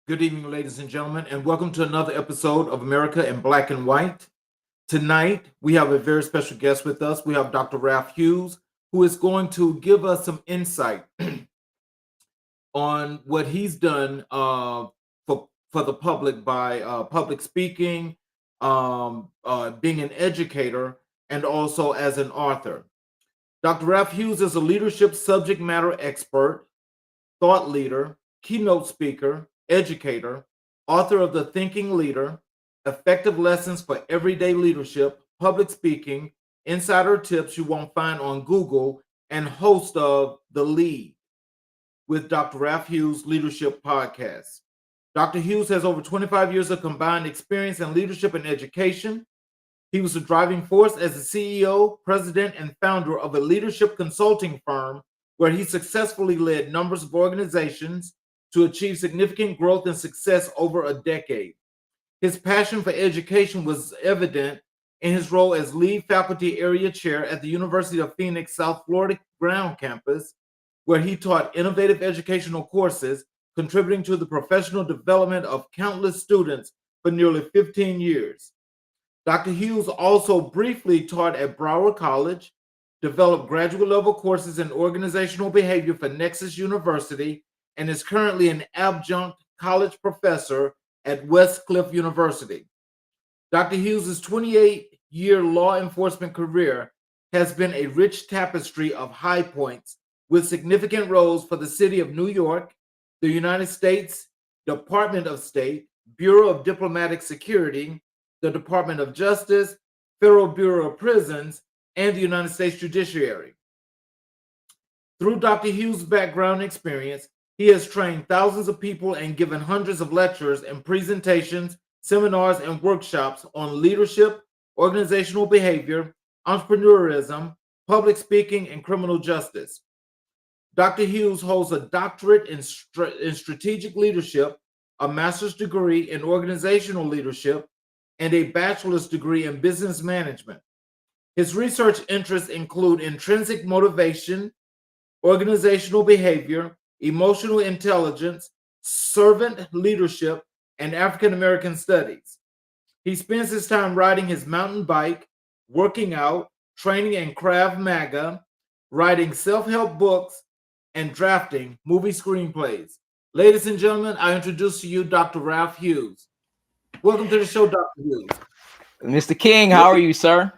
Good evening, ladies and gentlemen, and welcome to another episode of America in Black and White. Tonight, we have a very special guest with us. We have Dr. Ralph Hughes, who is going to give us some insight on what he's done for the public by public speaking, being an educator, and also as an author. Dr. Ralph Hughes is a leadership subject matter expert, thought leader, keynote speaker, educator, author of The Thinking Leader, Effective Lessons for Everyday Leadership, Public Speaking, Insider Tips You Won't Find on Google, and host of The Lead with Dr. Ralph Hughes Leadership Podcast. Dr. Hughes has over 25 years of combined experience in leadership and education. He was the driving force as the CEO, president, and founder of a leadership consulting firm where he successfully led numbers of organizations to achieve significant growth and success over a decade. His passion for education was evident in his role as lead faculty area chair at the University of Phoenix, South Florida ground campus, where he taught innovative educational courses, contributing to the professional development of countless students for nearly 15 years. Dr. Hughes also briefly taught at Broward College, developed graduate level courses in organizational behavior for Nexus University, and is currently an adjunct college professor at Westcliff University. Dr. Hughes' 28-year law enforcement career has been a rich tapestry of high points with significant roles for the City of New York, the United States Department of State, Bureau of Diplomatic Security, the Department of Justice, Federal Bureau of Prisons, and the United States Judiciary. Through Dr. Hughes' background experience, he has trained thousands of people and given hundreds of lectures and presentations, seminars, and workshops on leadership, organizational behavior, entrepreneurism, public speaking, and criminal justice. Dr. Hughes holds a doctorate in strategic leadership, a master's degree in organizational leadership, and a bachelor's degree in business management. His research interests include intrinsic motivation, organizational behavior, emotional intelligence, servant leadership, and African American studies. He spends his time riding his mountain bike, working out, training in Krav Maga, writing self-help books, and drafting movie screenplays. Ladies and gentlemen, I introduce to you Dr. Ralph Hughes. Welcome to the show, Dr. Hughes. Mr. King, how are you, sir?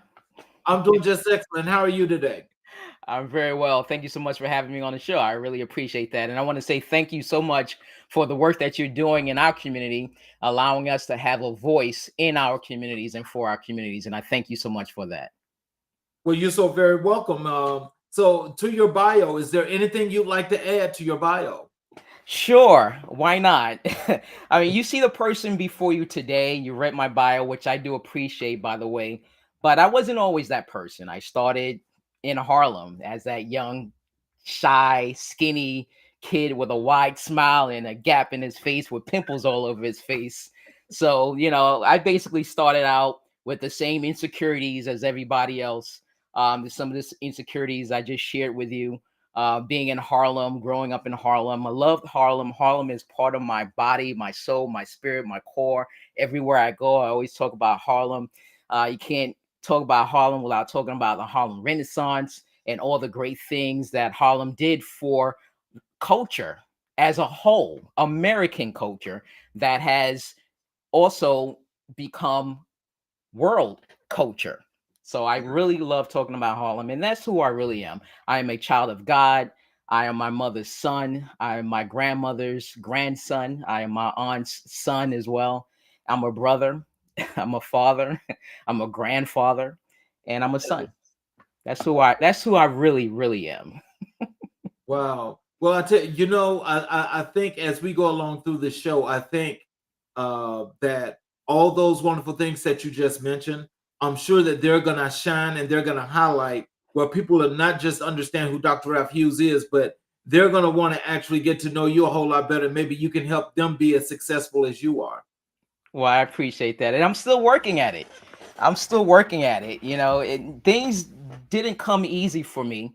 I'm doing just excellent. How are you today? I'm very well. Thank you so much for having me on the show. I really appreciate that. And I want to say thank you so much for the work that you're doing in our community, allowing us to have a voice in our communities and for our communities. And I thank you so much for that. Well, you're so very welcome. So, to your bio, is there anything you'd like to add to your bio? Sure, why not? I mean, you see the person before you today. You read my bio, which I do appreciate, by the way. But I wasn't always that person. I started in Harlem as that young, shy, skinny kid with a wide smile and a gap in his face with pimples all over his face. So, I basically started out with the same insecurities as everybody else. Some of the insecurities I just shared with you, being in Harlem, growing up in Harlem. I loved Harlem. Harlem is part of my body, my soul, my spirit, my core. Everywhere I go, I always talk about Harlem. You can't talk about Harlem without talking about the Harlem Renaissance and all the great things that Harlem did for culture as a whole, American culture that has also become world culture. So I really love talking about Harlem, and that's who I really am. I am a child of God. I am my mother's son. I am my grandmother's grandson. I am my aunt's son as well. I'm a brother. I'm a father. I'm a grandfather, and I'm a son. That's who I really, really am. Wow. Well, I tell you, I think as we go along through the show, I think that all those wonderful things that you just mentioned, I'm sure that they're going to shine and they're going to highlight where people are not just understand who Dr. Ralph Hughes is, but they're going to want to actually get to know you a whole lot better. Maybe you can help them be as successful as you are. Well, I appreciate that, and I'm still working at it. I'm still working at it. Things didn't come easy for me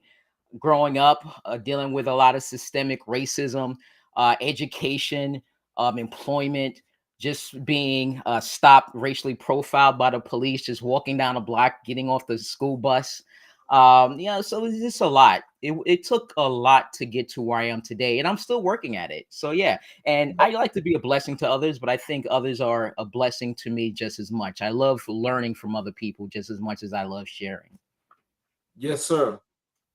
growing up, dealing with a lot of systemic racism, education, employment, just being stopped, racially profiled by the police, just walking down the block, getting off the school bus. So it's just a lot. It took a lot to get to where I am today, and I'm still working at it. So yeah, and I like to be a blessing to others, but I think others are a blessing to me just as much. I love learning from other people just as much as I love sharing. Yes, sir.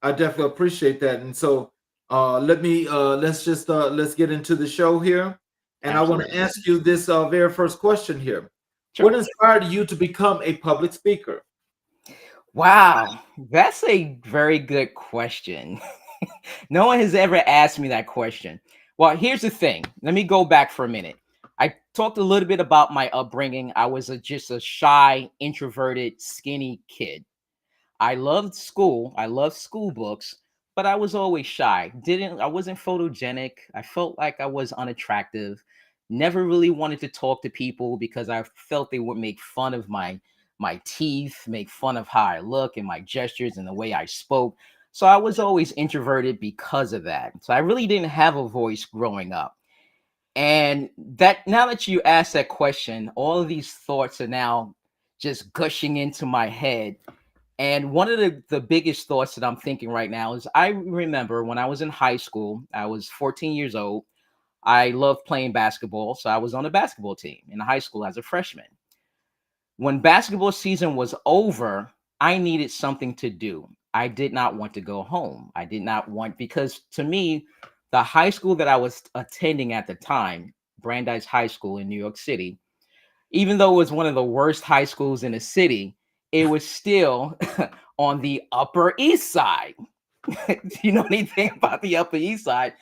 I definitely appreciate that. And so let's get into the show here. And I want to Absolutely. ask you this very first question here. What Sure. inspired you to become a public speaker? Wow, that's a very good question. No one has ever asked me that question. Well, here's the thing. Let me go back for a minute. I talked a little bit about my upbringing. I was just a shy, introverted, skinny kid. I loved school. I loved school books, but I was always shy. Didn't I wasn't photogenic. I felt like I was unattractive. Never really wanted to talk to people because I felt they would make fun of my teeth, make fun of how I look and my gestures and the way I spoke. So I was always introverted because of that. So I really didn't have a voice growing up. And that now that you ask that question, all of these thoughts are now just gushing into my head, and one of the biggest thoughts that I'm thinking right now is I remember when I was in high school, I was 14 years old. I loved playing basketball. So I was on a basketball team in high school as a freshman. When basketball season was over, I needed something to do. I did not want to go home. I did not want, because to me, the high school that I was attending at the time, Brandeis High School in New York City, even though it was one of the worst high schools in the city, it was still on the Upper East Side. Do you know anything about the Upper East Side?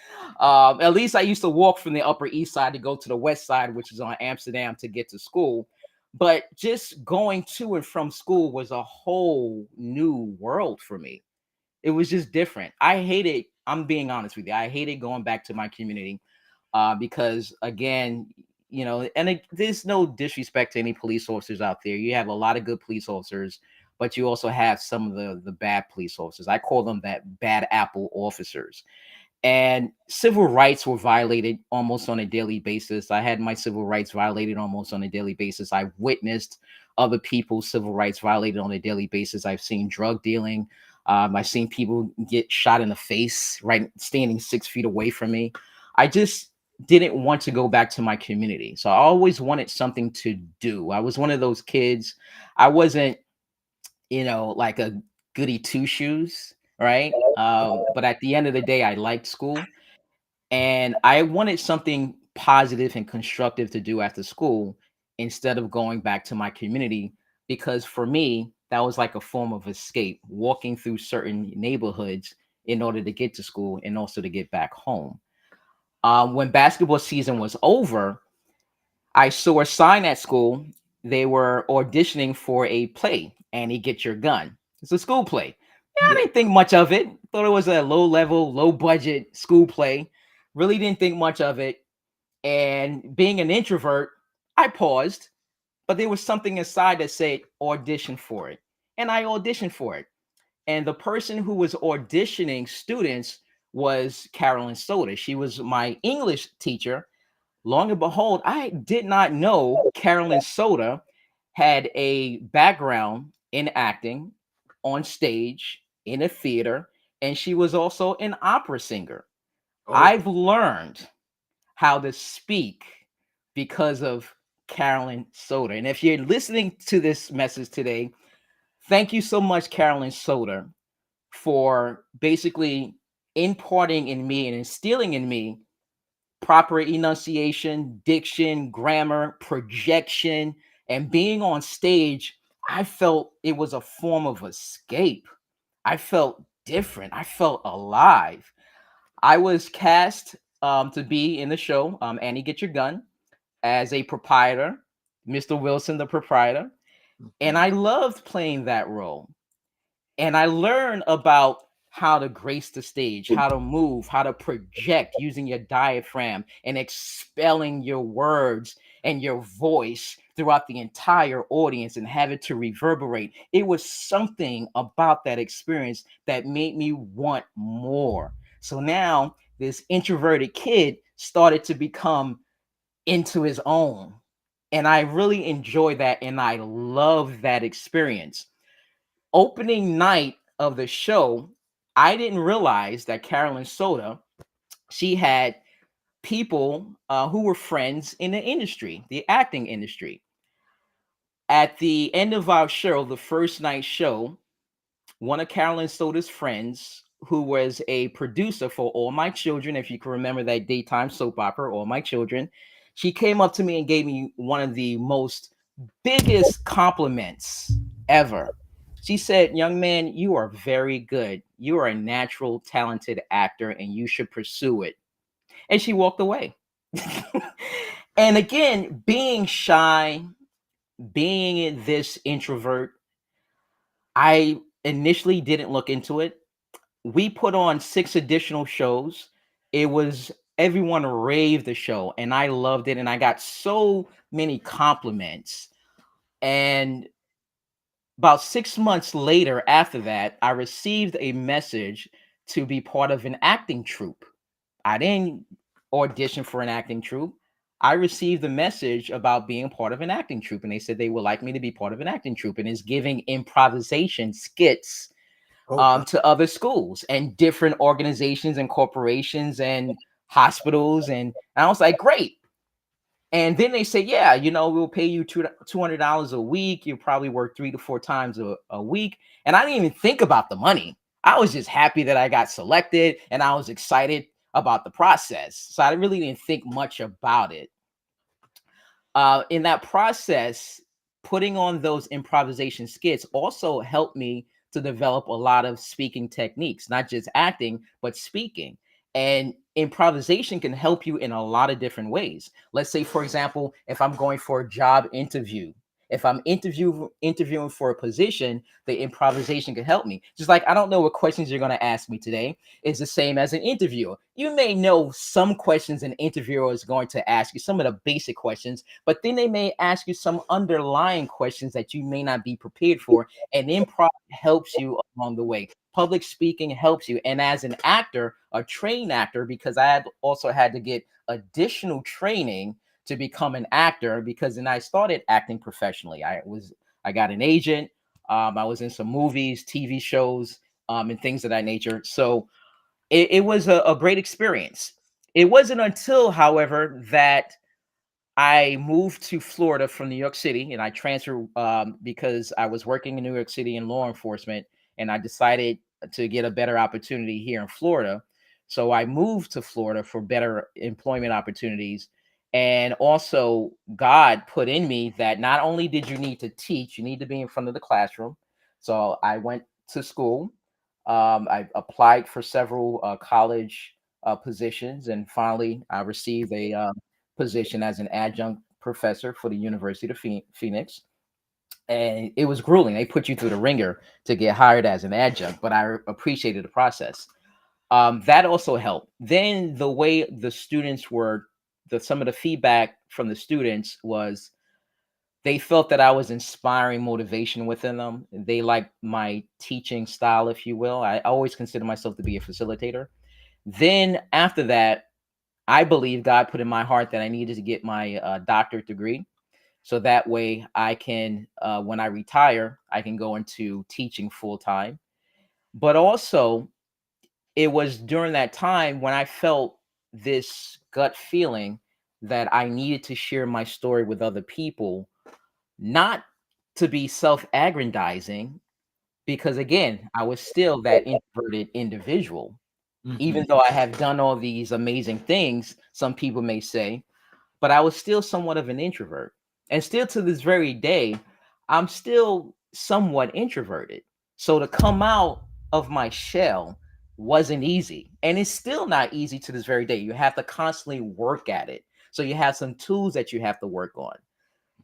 At least I used to walk from the Upper East Side to go to the West Side, which is on Amsterdam, to get to school. But just going to and from school was a whole new world for me. It was just different. I hated, I'm being honest with you, I hated going back to my community because again, and there's no disrespect to any police officers out there. You have a lot of good police officers, but you also have some of the bad police officers. I call them that bad apple officers. And civil rights were violated almost on a daily basis. I had my civil rights violated almost on a daily basis. I witnessed other people's civil rights violated on a daily basis. I've seen drug dealing. I've seen people get shot in the face right standing 6 feet away from me. I just didn't want to go back to my community. So I always wanted something to do. I was one of those kids. I wasn't, like a goody two shoes, right? But at the end of the day, I liked school, and I wanted something positive and constructive to do after school instead of going back to my community. Because for me, that was like a form of escape, walking through certain neighborhoods in order to get to school and also to get back home. When basketball season was over, I saw a sign at school. They were auditioning for a play, Annie Get Your Gun. It's a school play. Yeah, I Yeah. didn't think much of it. Thought it was a low level, low budget school play. Really didn't think much of it. And being an introvert, I paused, but there was something inside that said audition for it. And I auditioned for it. And the person who was auditioning students was Carolyn Soda. She was my English teacher. Long and behold, I did not know Carolyn Soda had a background in acting, on stage, in a theater, and she was also an opera singer. Okay. I've learned how to speak because of Carolyn Soda. And if you're listening to this message today, thank you so much, Carolyn Soda, for basically imparting in me and instilling in me proper enunciation, diction, grammar, projection, and being on stage. I felt it was a form of escape. I felt different. I felt alive. I was cast to be in the show, Annie Get Your Gun, as a proprietor, Mr. Wilson, the proprietor. And Mhm. I loved playing that role, and I learned about how to grace the stage, how to move, how to project using your diaphragm and expelling your words and your voice throughout the entire audience and have it to reverberate. It was something about that experience that made me want more. So now this introverted kid started to become into his own. And I really enjoy that and I love that experience. Opening night of the show, I didn't realize that Carolyn Soda, she had people who were friends in the industry, the acting industry. At the end of our show, the first night show, one of Carolyn Soda's friends, who was a producer for All My Children, if you can remember that daytime soap opera, All My Children, she came up to me and gave me one of the most biggest compliments ever. She said, "Young man, you are very good. You are a natural, talented actor, and you should pursue it." And she walked away. And again, being shy, being this introvert, I initially didn't look into it. We put on 6 additional shows. It was everyone raved the show and I loved it and I got so many compliments. And about 6 months later after that, I received a message to be part of an acting troupe. I didn't audition for an acting troupe. I received a message about being part of an acting troupe and they said they would like me to be part of an acting troupe and is giving improvisation skits Okay. to other schools and different organizations and corporations and hospitals. And I was like, great. And then they say, yeah, we'll pay you $200 a week. You'll probably work 3 to 4 times a week. And I didn't even think about the money. I was just happy that I got selected and I was excited about the process. So I really didn't think much about it. In that process, putting on those improvisation skits also helped me to develop a lot of speaking techniques, not just acting, but speaking. And improvisation can help you in a lot of different ways. Let's say, for example, if I'm going for a job interview, if I'm interviewing for a position, the improvisation can help me. Just like I don't know what questions you're going to ask me today, is the same as an interviewer. You may know some questions an interviewer is going to ask you, some of the basic questions, but then they may ask you some underlying questions that you may not be prepared for. And improv helps you along the way. Public speaking helps you. And as an actor, a trained actor, because I had also had to get additional training to become an actor, because then I started acting professionally. I got an agent. I was in some movies, TV shows, and things of that nature. So it was a great experience. It wasn't until, however, that I moved to Florida from New York City, and I transferred because I was working in New York City in law enforcement, and I decided to get a better opportunity here in Florida. So I moved to Florida for better employment opportunities. And also, God put in me that not only did you need to teach, you need to be in front of the classroom. So I went to school. I applied for several college positions, and finally, I received a position as an adjunct professor for the University of Phoenix. And it was grueling. They put you through the ringer to get hired as an adjunct, but I appreciated the process. That also helped. Then the way the students were, some of the feedback from the students was they felt that I was inspiring motivation within them. They liked my teaching style, if you will. I always consider myself to be a facilitator. Then after that, I believe God put in my heart that I needed to get my doctorate degree. So that way I can, when I retire, I can go into teaching full time. But also, it was during that time when I felt this gut feeling that I needed to share my story with other people, not to be self aggrandizing, because again, I was still that introverted individual. Even Hmm. though I have done all these amazing things, some people may say, but I was still somewhat of an introvert. And still to this very day, I'm still somewhat introverted. So to come out of my shell wasn't easy. And it's still not easy to this very day. You have to constantly work at it. So you have some tools that you have to work on.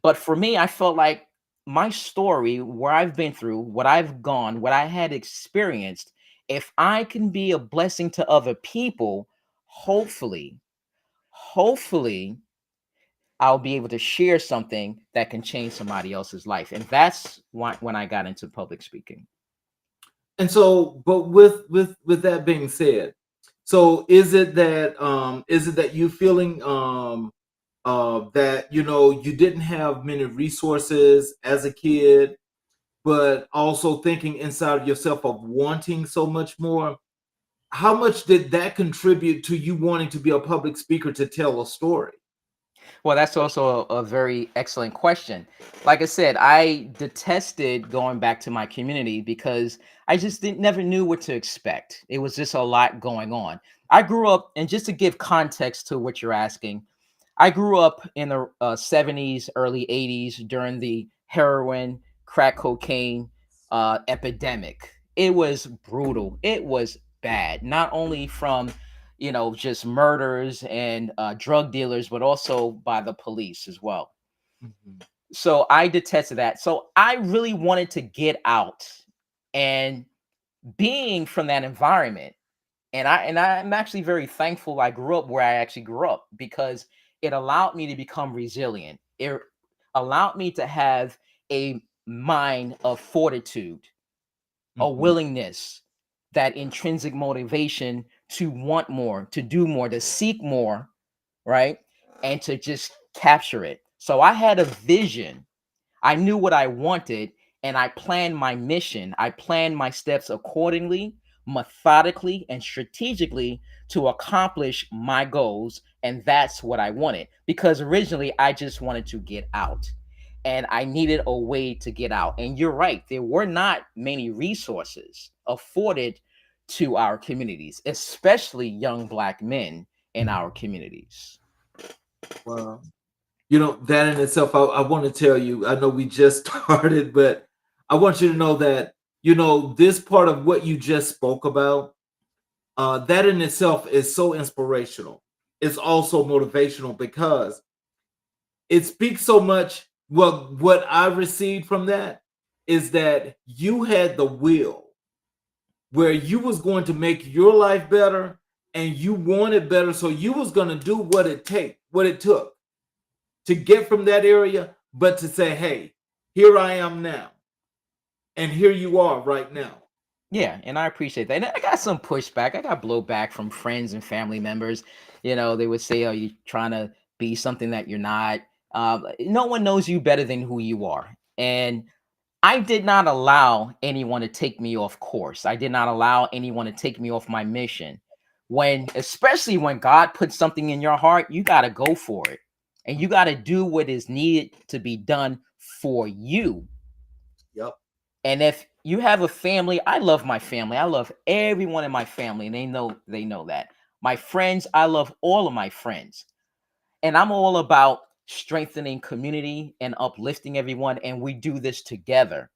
But for me, I felt like my story, where I've been through, what I've gone, what I had experienced, if I can be a blessing to other people, hopefully, hopefully, I'll be able to share something that can change somebody else's life. And that's why, when I got into public speaking. And so, but with that being said, so is it that you feeling that you didn't have many resources as a kid, but also thinking inside of yourself of wanting so much more. How much did that contribute to you wanting to be a public speaker to tell a story? Well, that's also a very excellent question. Like I said, I detested going back to my community because I just didn't never knew what to expect. It was just a lot going on. I grew up, and just to give context to what you're asking, I grew up in the 70s, early 80s during the heroin, crack cocaine epidemic. It was brutal. It was bad, not only from just murders and drug dealers, but also by the police as well. Mhm. So I detested that. So I really wanted to get out, and being from that environment, and I'm actually very thankful I grew up where I actually grew up, because it allowed me to become resilient. It allowed me to have a mind of fortitude, a Mhm. willingness, that intrinsic motivation to want more, to do more, to seek more, right? And to just capture it. So I had a vision. I knew what I wanted, and I planned my mission. I planned my steps accordingly, methodically, and strategically to accomplish my goals. And that's what I wanted, because originally I just wanted to get out, and I needed a way to get out. And you're right, there were not many resources afforded to our communities, especially young Black men in our communities. Wow. That in itself, I want to tell you, I know we just started, but I want you to know that, this part of what you just spoke about, that in itself is so inspirational. It's also motivational because it speaks so much. What I received from that is that you had the will where you was going to make your life better, and you wanted better, so you was going to do what it took to get from that area, but to say, hey, here I am now, and here you are right now. Yeah, and I appreciate that. And I got some pushback. I got blowback from friends and family members. They would say, "Oh, you're trying to be something that you're not." No one knows you better than who you are. And I did not allow anyone to take me off course. I did not allow anyone to take me off my mission. Especially when God puts something in your heart, you got to go for it. And you got to do what is needed to be done for you. Yep. And if you have a family, I love my family. I love everyone in my family, and they know that. My friends, I love all of my friends. And I'm all about strengthening community and uplifting everyone, and we do this together.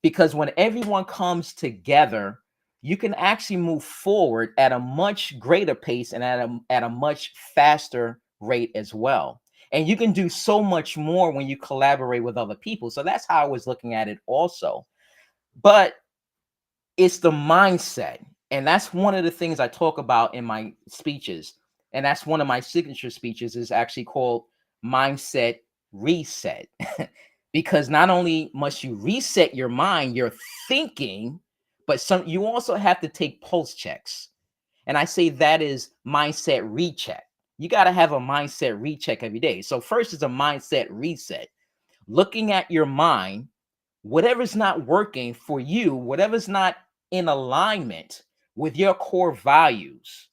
Because when everyone comes together, you can actually move forward at a much greater pace, and at a much faster rate as well. And you can do so much more when you collaborate with other people. So that's how I was looking at it also. But it's the mindset. And that's one of the things I talk about in my speeches. And that's one of my signature speeches, is actually called Mindset Reset. Because not only must you reset your mind, your thinking, but you also have to take pulse checks. And I say that is mindset recheck. You got to have a mindset recheck every day. So first is a mindset reset. Looking at your mind, whatever's not working for you, whatever's not in alignment with your core values,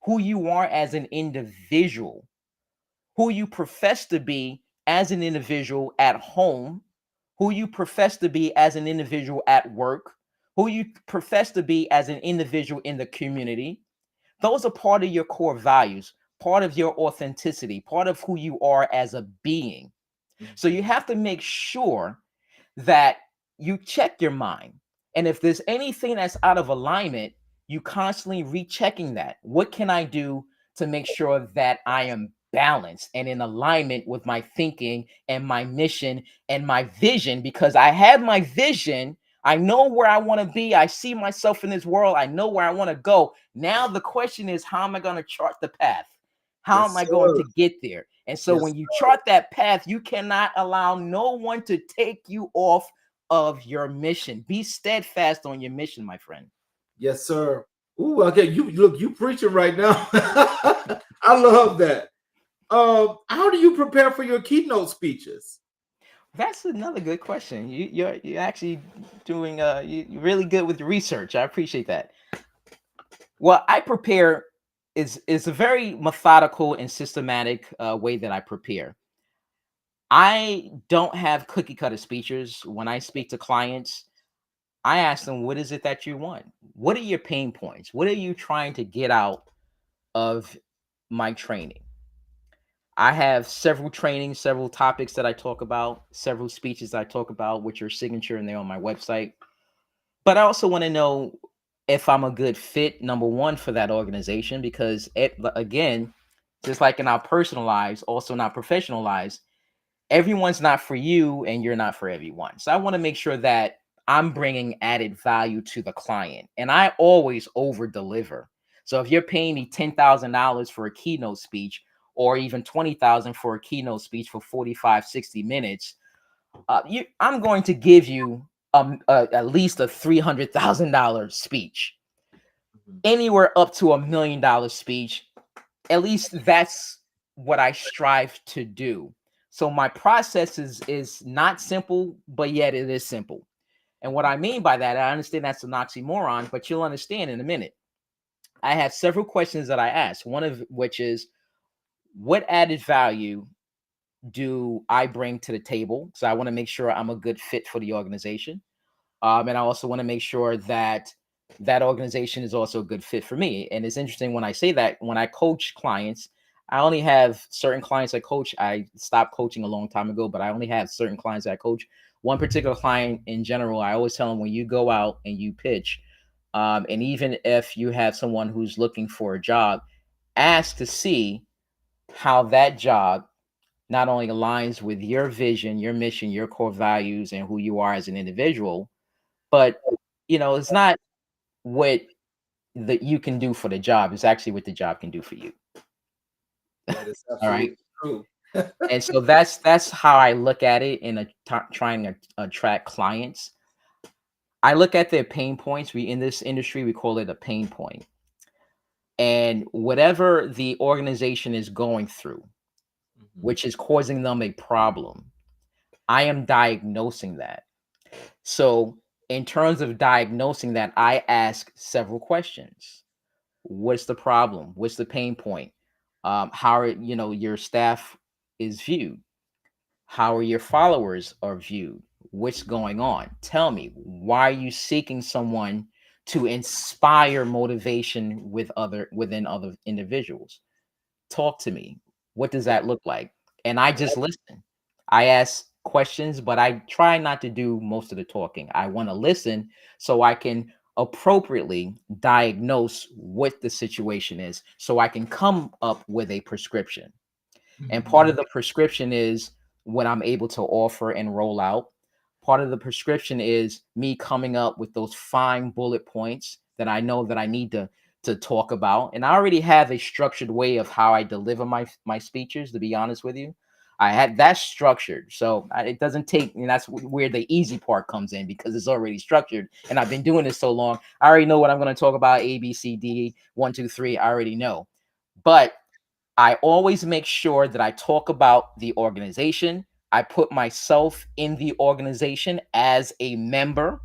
who you are as an individual, who you profess to be as an individual at home, who you profess to be as an individual at work, who you profess to be as an individual in the community. Those are part of your core values, part of your authenticity, part of who you are as a being. So you Mhm. have to make sure that you check your mind. And if there's anything that's out of alignment, you constantly rechecking that. What can I do to make sure that I am balanced and in alignment with my thinking and my mission and my vision? Because I have my vision. I know where I want to be. I see myself in this world. I know where I want to go. Now the question is, how am I going to chart the path? How am Yes, I going sir. to get there? And so Yes, when you chart that path, you cannot allow no one to take you off of your mission. Be steadfast on your mission, my friend. yes, sir. Ooh, okay. You look, you preaching right now. I love that. How do you prepare for your keynote speeches? That's another good question. You're actually doing you're really good with the research. I appreciate that. Well, I prepare is a very methodical and systematic way that I prepare. I don't have cookie cutter speeches. When I speak to clients, I ask them, what is it that you want? What are your pain points? What are you trying to get out of my training? I have several trainings, several topics that I talk about, several speeches I talk about, which are signature and they're on my website. But I also want to know if I'm a good fit, number one, for that organization, because again, just like in our personal lives, also in our professional lives, everyone's not for you and you're not for everyone. So I want to make sure that I'm bringing added value to the client, and I always over deliver. So if you're paying me $10,000 for a keynote speech, or even 20,000 for a keynote speech for 45, 60 minutes, I'm going to give you at least a $300,000 speech, Mhm. anywhere up to $1 million speech. At least that's what I strive to do. So my process is not simple, but yet it is simple. And what I mean by that, I understand that's an oxymoron, but you'll understand in a minute. I have several questions that I ask, one of which is, what added value do I bring to the table? So I want to make sure I'm a good fit for the organization. And I also want to make sure that that organization is also a good fit for me. And it's interesting when I say that, when I coach clients, I only have certain clients I coach. I stopped coaching a long time ago, but I only have certain clients I coach. One particular client in general, I always tell them, when you go out and you pitch, and even if you have someone who's looking for a job, ask to see how that job not only aligns with your vision, your mission, your core values, and who you are as an individual, but it's not what that you can do for the job. It's actually what the job can do for you. That is All right. absolutely true. And so that's how I look at it in trying to attract clients. I look at their pain points. We in this industry we call it a pain point. And whatever the organization is going through, Mhm. which is causing them a problem, I am diagnosing that. So, in terms of diagnosing that, I ask several questions. What's the problem? What's the pain point? How are your staff is viewed? How are your followers are viewed? What's going on? Tell me, why are you seeking someone to inspire motivation within other individuals? Talk to me. What does That, that look like? And I that just listen. I ask questions, but I try not to do most of the talking. I want to listen so I can appropriately diagnose what the situation is, so I can come up with a prescription. And part of mhm. the prescription is what I'm able to offer and roll out. Part of the prescription is me coming up with those fine bullet points that I know that I need to talk about. And I already have a structured way of how I deliver my speeches, to be honest with you. I had that structured. So it doesn't take, and that's where the easy part comes in, because it's already structured. And I've been doing this so long. I already know what I'm going to talk about. A, B, C, D, one, two, three. I already know. But I always make sure that I talk about the organization. I put myself in the organization as a member.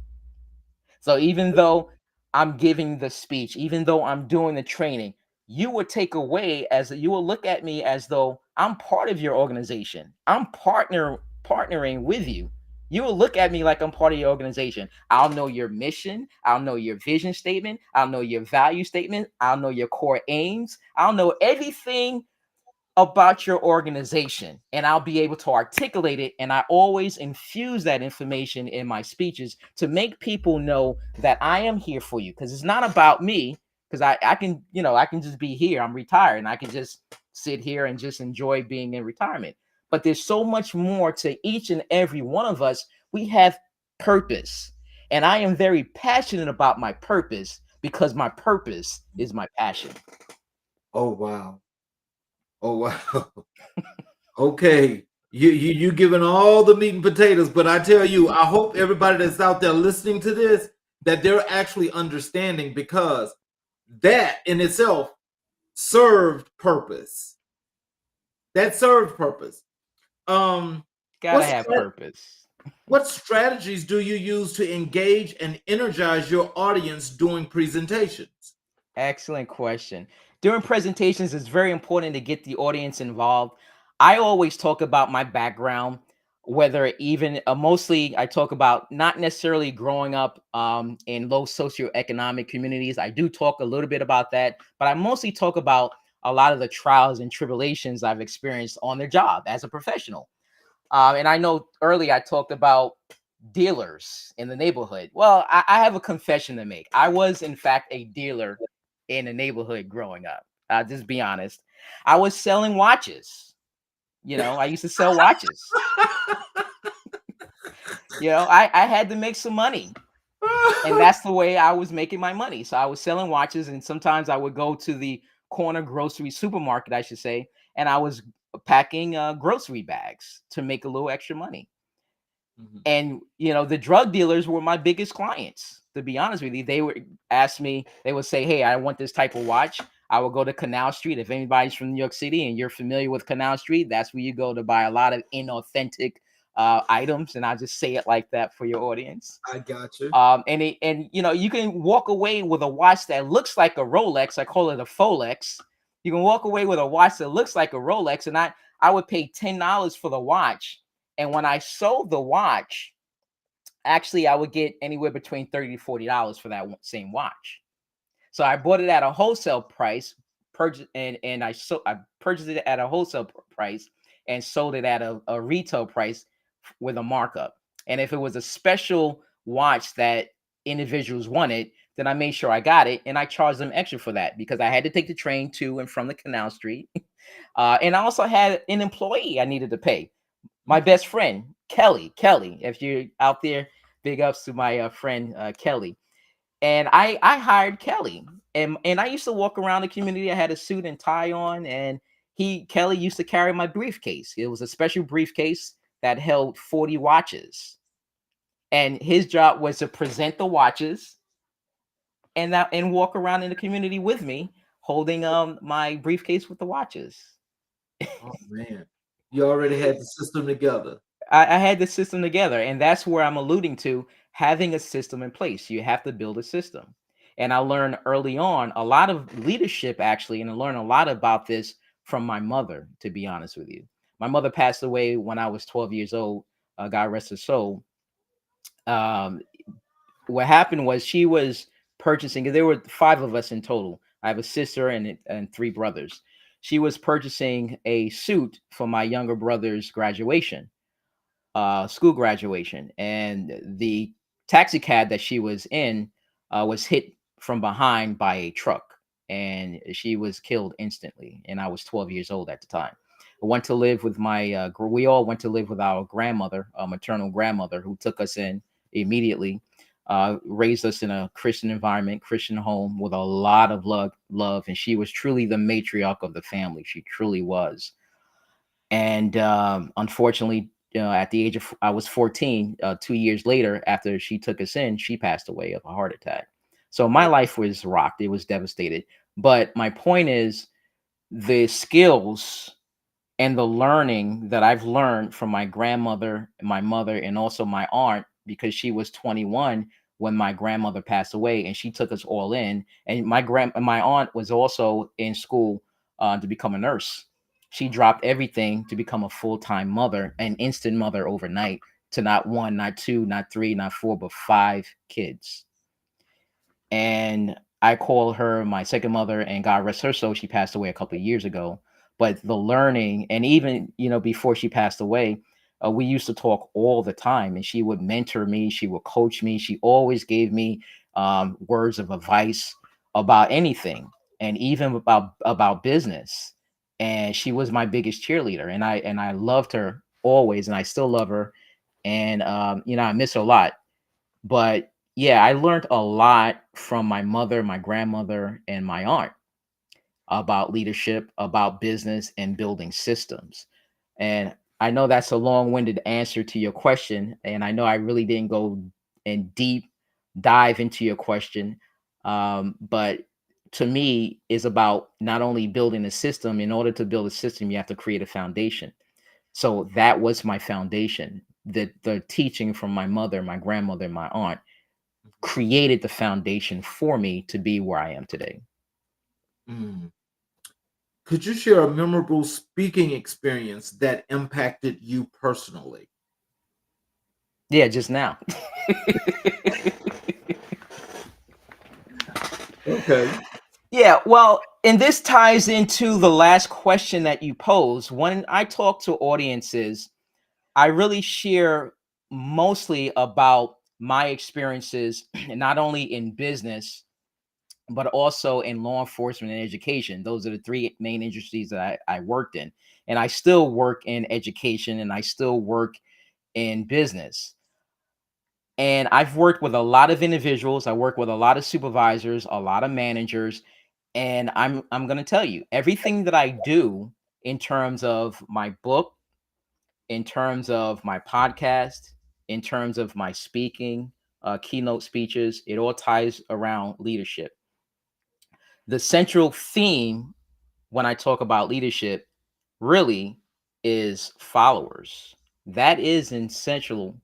So even though I'm giving the speech, even though I'm doing the training, you would take away as you will look at me as though I'm part of your organization. I'm partnering with you. You will look at me like I'm part of your organization. I'll know your mission. I'll know your vision statement. I'll know your value statement. I'll know your core aims. I'll know everything about your organization, and I'll be able to articulate it. And I always infuse that information in my speeches to make people know that I am here for you, because it's not about me. Because I can, I can just be here. I'm retired and I can just sit here and just enjoy being in retirement. But there's so much more to each and every one of us. We have purpose. And I am very passionate about my purpose, because my purpose is my passion. Oh wow. Oh wow. Okay. You giving all the meat and potatoes, but I tell you, I hope everybody that's out there listening to this, that they're actually understanding, because that in itself served purpose. That served purpose. Um, Gotta what have strat- purpose. what strategies do you use to engage and energize your audience during presentations? Excellent question. During presentations, it's very important to get the audience involved. I always talk about my background, whether even mostly I talk about not necessarily growing up in low socioeconomic communities. I do talk a little bit about that, but I mostly talk about a lot of the trials and tribulations I've experienced on the job as a professional. And I know earlier I talked about dealers in the neighborhood. Well, I have a confession to make. I was, in fact, a dealer in the neighborhood growing up. I'll just be honest. I was selling watches. I used to sell watches. I had to make some money. And that's the way I was making my money. So I was selling watches, and sometimes I would go to the corner grocery supermarket, I should say, and I was packing grocery bags to make a little extra money. Mhm. And the drug dealers were my biggest clients, to be honest with you. They would ask me, they would say, hey, I want this type of watch. I would go to Canal Street. If anybody's from New York City and you're familiar with Canal Street, that's where you go to buy a lot of inauthentic items. And I just say it like that for your audience. I got you. And you can walk away with a watch that looks like a Rolex. I call it a Folex. You can walk away with a watch that looks like a Rolex, and I would pay $10 for the watch. And when I sold the watch, actually I would get anywhere between $30 to $40 for that same watch. So I bought it at a wholesale price, purchase and I purchased it at a wholesale price and sold it at a retail price with a markup. And if it was a special watch that individuals wanted, then I made sure I got it and I charged them extra for that because I had to take the train to and from the Canal Street. And I also had an employee I needed to pay. My Mhm. best friend, Kelly. Kelly, if you're out there, big ups to my friend Kelly. And I hired Kelly, and I used to walk around the community. I had a suit and tie on, and Kelly used to carry my briefcase. It was a special briefcase that held 40 watches, and his job was to present the watches and walk around in the community with me, holding my briefcase with the watches. Oh man, you already had the system together. I had the system together, and that's where I'm alluding to having a system in place. You have to build a system. And I learned early on a lot of leadership, actually, and I learned a lot about this from my mother, to be honest with you. My mother passed away when I was 12 years old. God rest her soul. Um, what happened was she was purchasing, there were five of us in total. I have a sister and three brothers. She was purchasing a suit for my younger brother's graduation, school graduation, and the taxi cab that she was in was hit from behind by a truck, and she was killed instantly. And I was 12 years old at the time. I went to live with we all went to live with our grandmother, maternal grandmother, who took us in immediately. Raised us in a Christian environment, Christian home with a lot of love, and she was truly the matriarch of the family. She truly was. And unfortunately, at the age of I was 14, 2 years later, after she took us in, she passed away of a heart attack. So my Oh, life was rocked. It was devastated. But my point is the skills and the learning that I've learned from my grandmother, my mother, and also my aunt, because she was 21 when my grandmother passed away, and she took us all in. And my aunt was also in school to become a nurse. She dropped everything to become a full-time mother, an instant mother overnight, to not one, not two, not three, not four, but five kids. And I call her my second mother, and God rest her soul, she passed away a couple of years ago. But the learning, and even before she passed away, we used to talk all the time, and she would mentor me, she would coach me, she always gave me words of advice about anything, and even about business. And she was my biggest cheerleader, and I loved her always, and I still love her, and I miss her a lot. But yeah, I learned a lot from my mother, my grandmother, and my aunt about leadership, about business, and building systems. And I know that's a long-winded answer to your question, and I know I really didn't go in deep dive into your question. But to me is about not only building a system. In order to build a system, you have to create a foundation. So that was my foundation. The teaching from my mother, my grandmother, and my aunt created the foundation for me to be where I am today. Mm. Could you share a memorable speaking experience that impacted you personally? Yeah, just now. Okay. Yeah, well, and this ties into the last question that you posed. When I talk to audiences, I really share mostly about my experiences, not only in business, but also in law enforcement and education. Those are the three main industries that I worked in. And I still work in education and I still work in business. And I've worked with a lot of individuals. I work with a lot of supervisors, a lot of managers, and I'm going to tell you everything that I do in terms of my book, in terms of my podcast, in terms of my speaking, keynote speeches, it all ties around leadership. The central theme when I talk about leadership really is followers. That is essential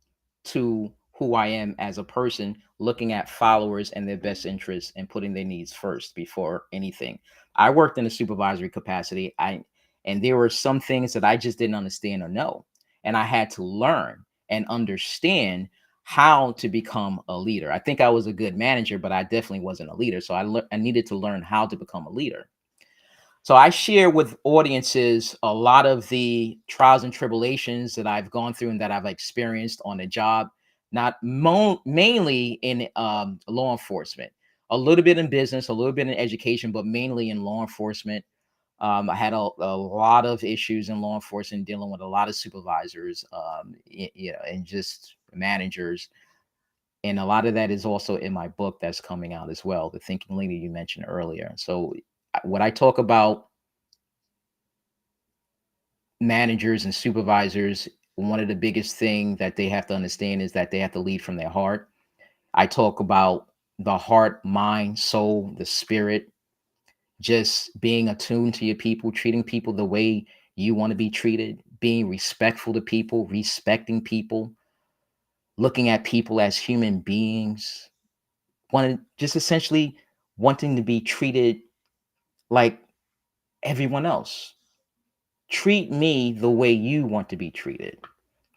to who I am as a person, looking at followers and their best interests and putting their needs first before anything. I worked in a supervisory capacity. And there were some things that I just didn't understand or know. And I had to learn and understand how to become a leader. I think I was a good manager, but I definitely wasn't a leader. So I needed to learn how to become a leader. So I share with audiences a lot of the trials and tribulations that I've gone through and that I've experienced on the job, not mainly in law enforcement, a little bit in business, a little bit in education, but mainly in law enforcement. I had a lot of issues in law enforcement, dealing with a lot of supervisors, and just managers. And a lot of that is also in my book that's coming out as well, The Thinking Leader you mentioned earlier. So what I talk about managers and supervisors, one of the biggest thing that they have to understand is that they have to lead from their heart. I talk about the heart, mind, soul, the spirit, just being attuned to your people, treating people the way you want to be treated, being respectful to people, respecting people, looking at people as human beings, wanting just essentially wanting to be treated like everyone else. Treat me the way you want to be treated.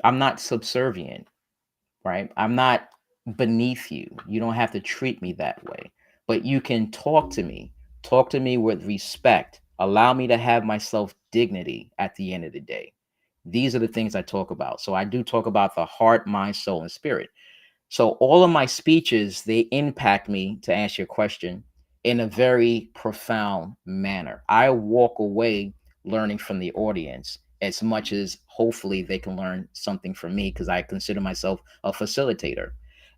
I'm not subservient, right? I'm not beneath you. You don't have to treat me that way, but you can talk to me. Talk to me with respect. Allow me to have my self dignity at the end of the day. These are the things I talk about. So I do talk about the heart, mind, soul, and spirit. So all of my speeches, they impact me, to answer your question, in a very profound manner. I walk away learning from the audience as much as hopefully they can learn something from me, because I consider myself a facilitator.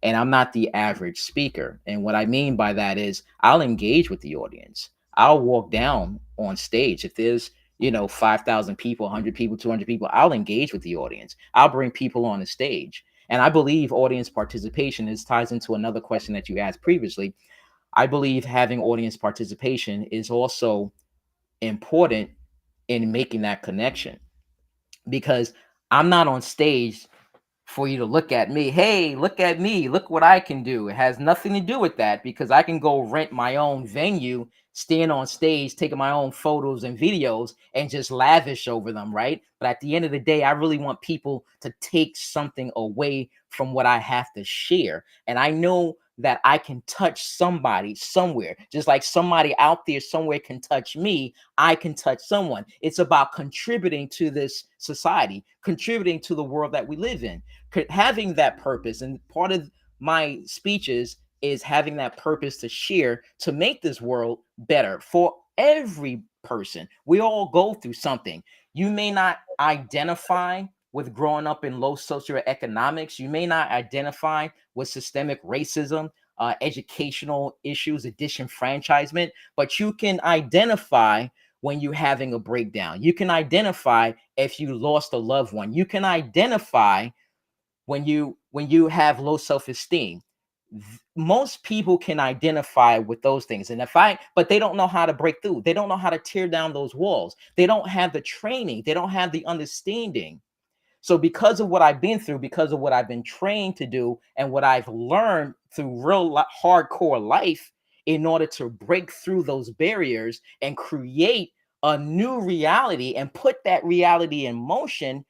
And I'm not the average speaker. And what I mean by that is I'll engage with the audience. I'll walk down on stage. If there's 5,000 people, 100 people, 200 people, I'll engage with the audience. I'll bring people on the stage, and I believe audience participation is ties into another question that you asked previously. I believe having audience participation is also important in making that connection, because I'm not on stage for you to look at me. Hey, look at me. Look what I can do. It has nothing to do with that, because I can go rent my own venue, stand on stage, taking my own photos and videos and just lavish over them, right? But at the end of the day, I really want people to take something away from what I have to share. And I know that I can touch somebody somewhere, just like somebody out there somewhere can touch me. I can touch someone. It's about contributing to this society, contributing to the world that we live in, having that purpose. And part of my speeches is having that purpose to share, to make this world better for every person. We all go through something. You may not identify with growing up in low socioeconomics. You may not identify with systemic racism, educational issues, disenfranchisement, but you can identify when you're having a breakdown. You can identify if you lost a loved one. You can identify when you have low self-esteem. Most people can identify with those things, and if I but they don't know how to break through, they don't know how to tear down those walls, they don't have the training, they don't have the understanding. So because of what I've been through, because of what I've been trained to do, and what I've learned through hardcore life, in order to break through those barriers and create a new reality and put that reality in motion,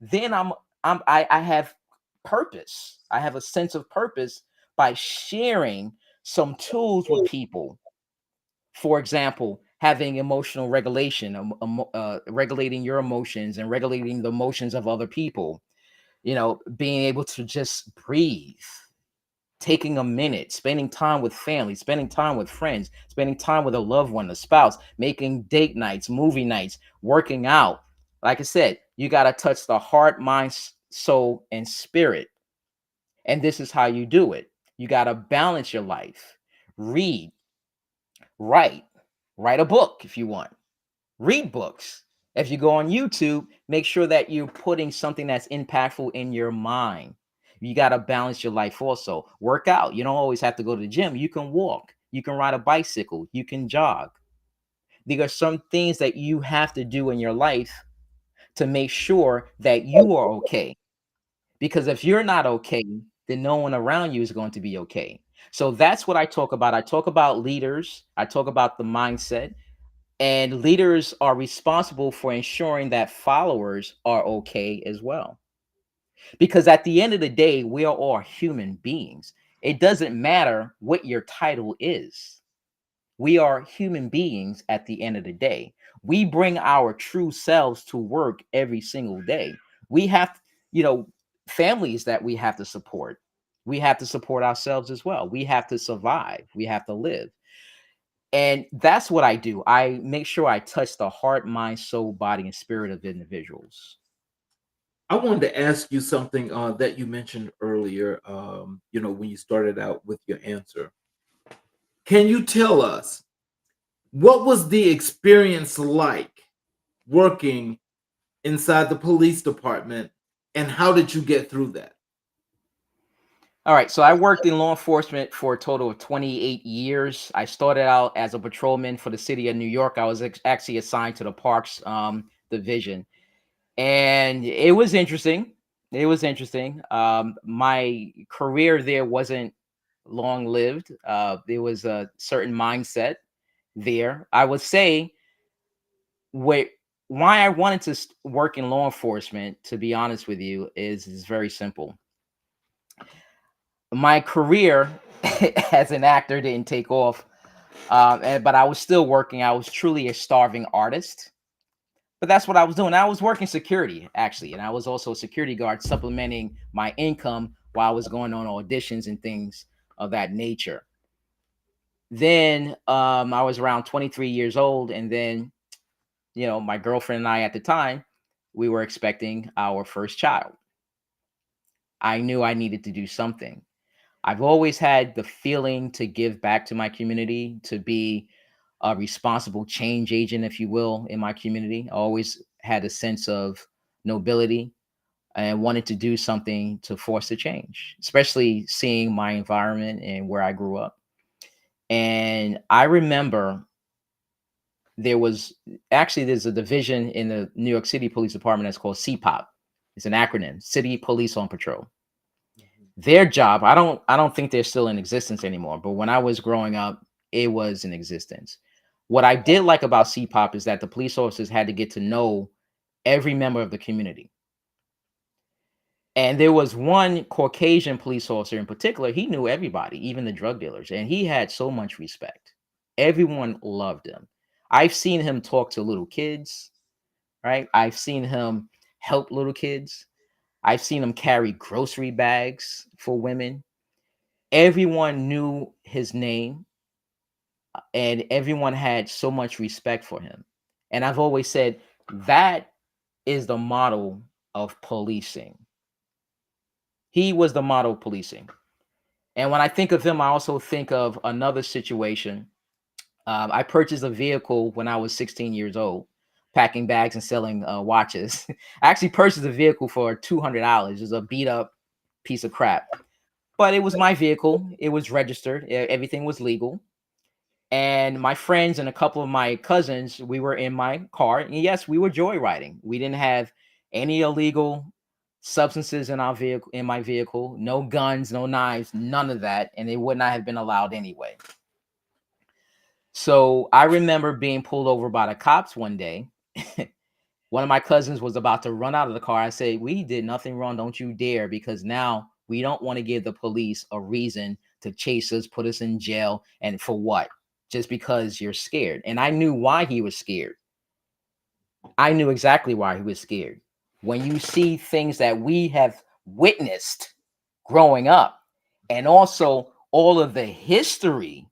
then I have purpose. I have a sense of purpose by sharing some tools with people. For example, having emotional regulation, regulating your emotions and regulating the emotions of other people. Being able to just breathe, taking a minute, spending time with family, spending time with friends, spending time with a loved one, a spouse, making date nights, movie nights, working out. Like I said, you got to touch the heart, mind, soul, and spirit. And this is how you do it. You got to balance your life. Read, write, write a book if you want. Read books. If you go on YouTube, make sure that you're putting something that's impactful in your mind. You got to balance your life also. Work out. You don't always have to go to the gym. You can walk. You can ride a bicycle. You can jog. There are some things that you have to do in your life to make sure that you are okay. Because if you're not okay, then no one around you is going to be okay. So that's what I talk about. I talk about leaders. I talk about the mindset. And leaders are responsible for ensuring that followers are okay as well. Because at the end of the day, we are all human beings. It doesn't matter what your title is. We are human beings at the end of the day. We bring our true selves to work every single day. We have, you know, families that we have to support. We have to support ourselves as well. We have to survive. We have to live. And that's what I do. I make sure I touch the heart, mind, soul, body, and spirit of individuals. I wanted to ask you something that you mentioned earlier. When you started out with your answer, can you tell us what was the experience like working inside the police department, and how did you get through that? All right. So I worked in law enforcement for a total of 28 years. I started out as a patrolman for the city of New York. I was actually assigned to the Parks division. And it was interesting. It was interesting. My career there wasn't long lived. There was a certain mindset there. I would say what why I wanted to work in law enforcement, to be honest with you, is very simple. My career as an actor didn't take off, but I was still working. I was truly a starving artist. But that's what I was doing. I was working security actually, and I was also a security guard, supplementing my income while I was going on auditions and things of that nature. Then I was around 23 years old, and then my girlfriend and I at the time, we were expecting our first child. I knew I needed to do something. I've always had the feeling to give back to my community, to be a responsible change agent, if you will, in my community. I always had a sense of nobility and wanted to do something to force a change, especially seeing my environment and where I grew up. And I remember there was there's a division in the New York City Police Department that's called CPOP. It's an acronym, City Police on Patrol. Their job, I don't think they're still in existence anymore, but when I was growing up, it was in existence. What I did like about CPOP is that the police officers had to get to know every member of the community. And there was one Caucasian police officer in particular, he knew everybody, even the drug dealers, and he had so much respect. Everyone loved him. I've seen him talk to little kids, right? I've seen him help little kids. I've seen him carry grocery bags for women. Everyone knew his name, and everyone had so much respect for him. And I've always said that is the model of policing. He was the model of policing. And when I think of him, I also think of another situation. I purchased a vehicle when I was 16 years old, packing bags and selling watches. I actually purchased a vehicle for $200. It was a beat up piece of crap. but it was my vehicle. It was registered. Everything was legal. And my friends and a couple of my cousins, we were in my car. And yes, we were joyriding. We didn't have any illegal substances in our vehicle, in my vehicle, no guns, no knives, none of that. And it would not have been allowed anyway. So I remember being pulled over by the cops one day. One of my cousins was about to run out of the car. I said, "We did nothing wrong. Don't you dare, because now we don't want to give the police a reason to chase us, put us in jail. And for what? Just because you're scared." And I knew why he was scared. I knew exactly why he was scared. When you see things that we have witnessed growing up, and also all of the history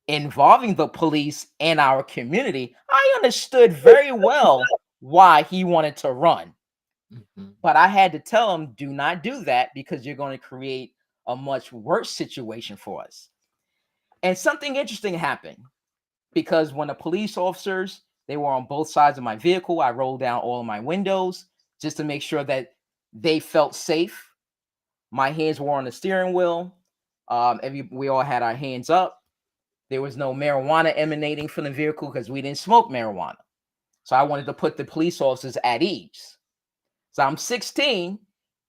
involving the police and our community, I understood very well why he wanted to run. Mhm. But I had to tell him, do not do that, because you're going to create a much worse situation for us. And something interesting happened, because when the police officers, they were on both sides of my vehicle, I rolled down all of my windows just to make sure that they felt safe. My hands were on the steering wheel. We all had our hands up. There was no marijuana emanating from the vehicle because we didn't smoke marijuana. So I wanted to put the police officers at ease. So I'm 16,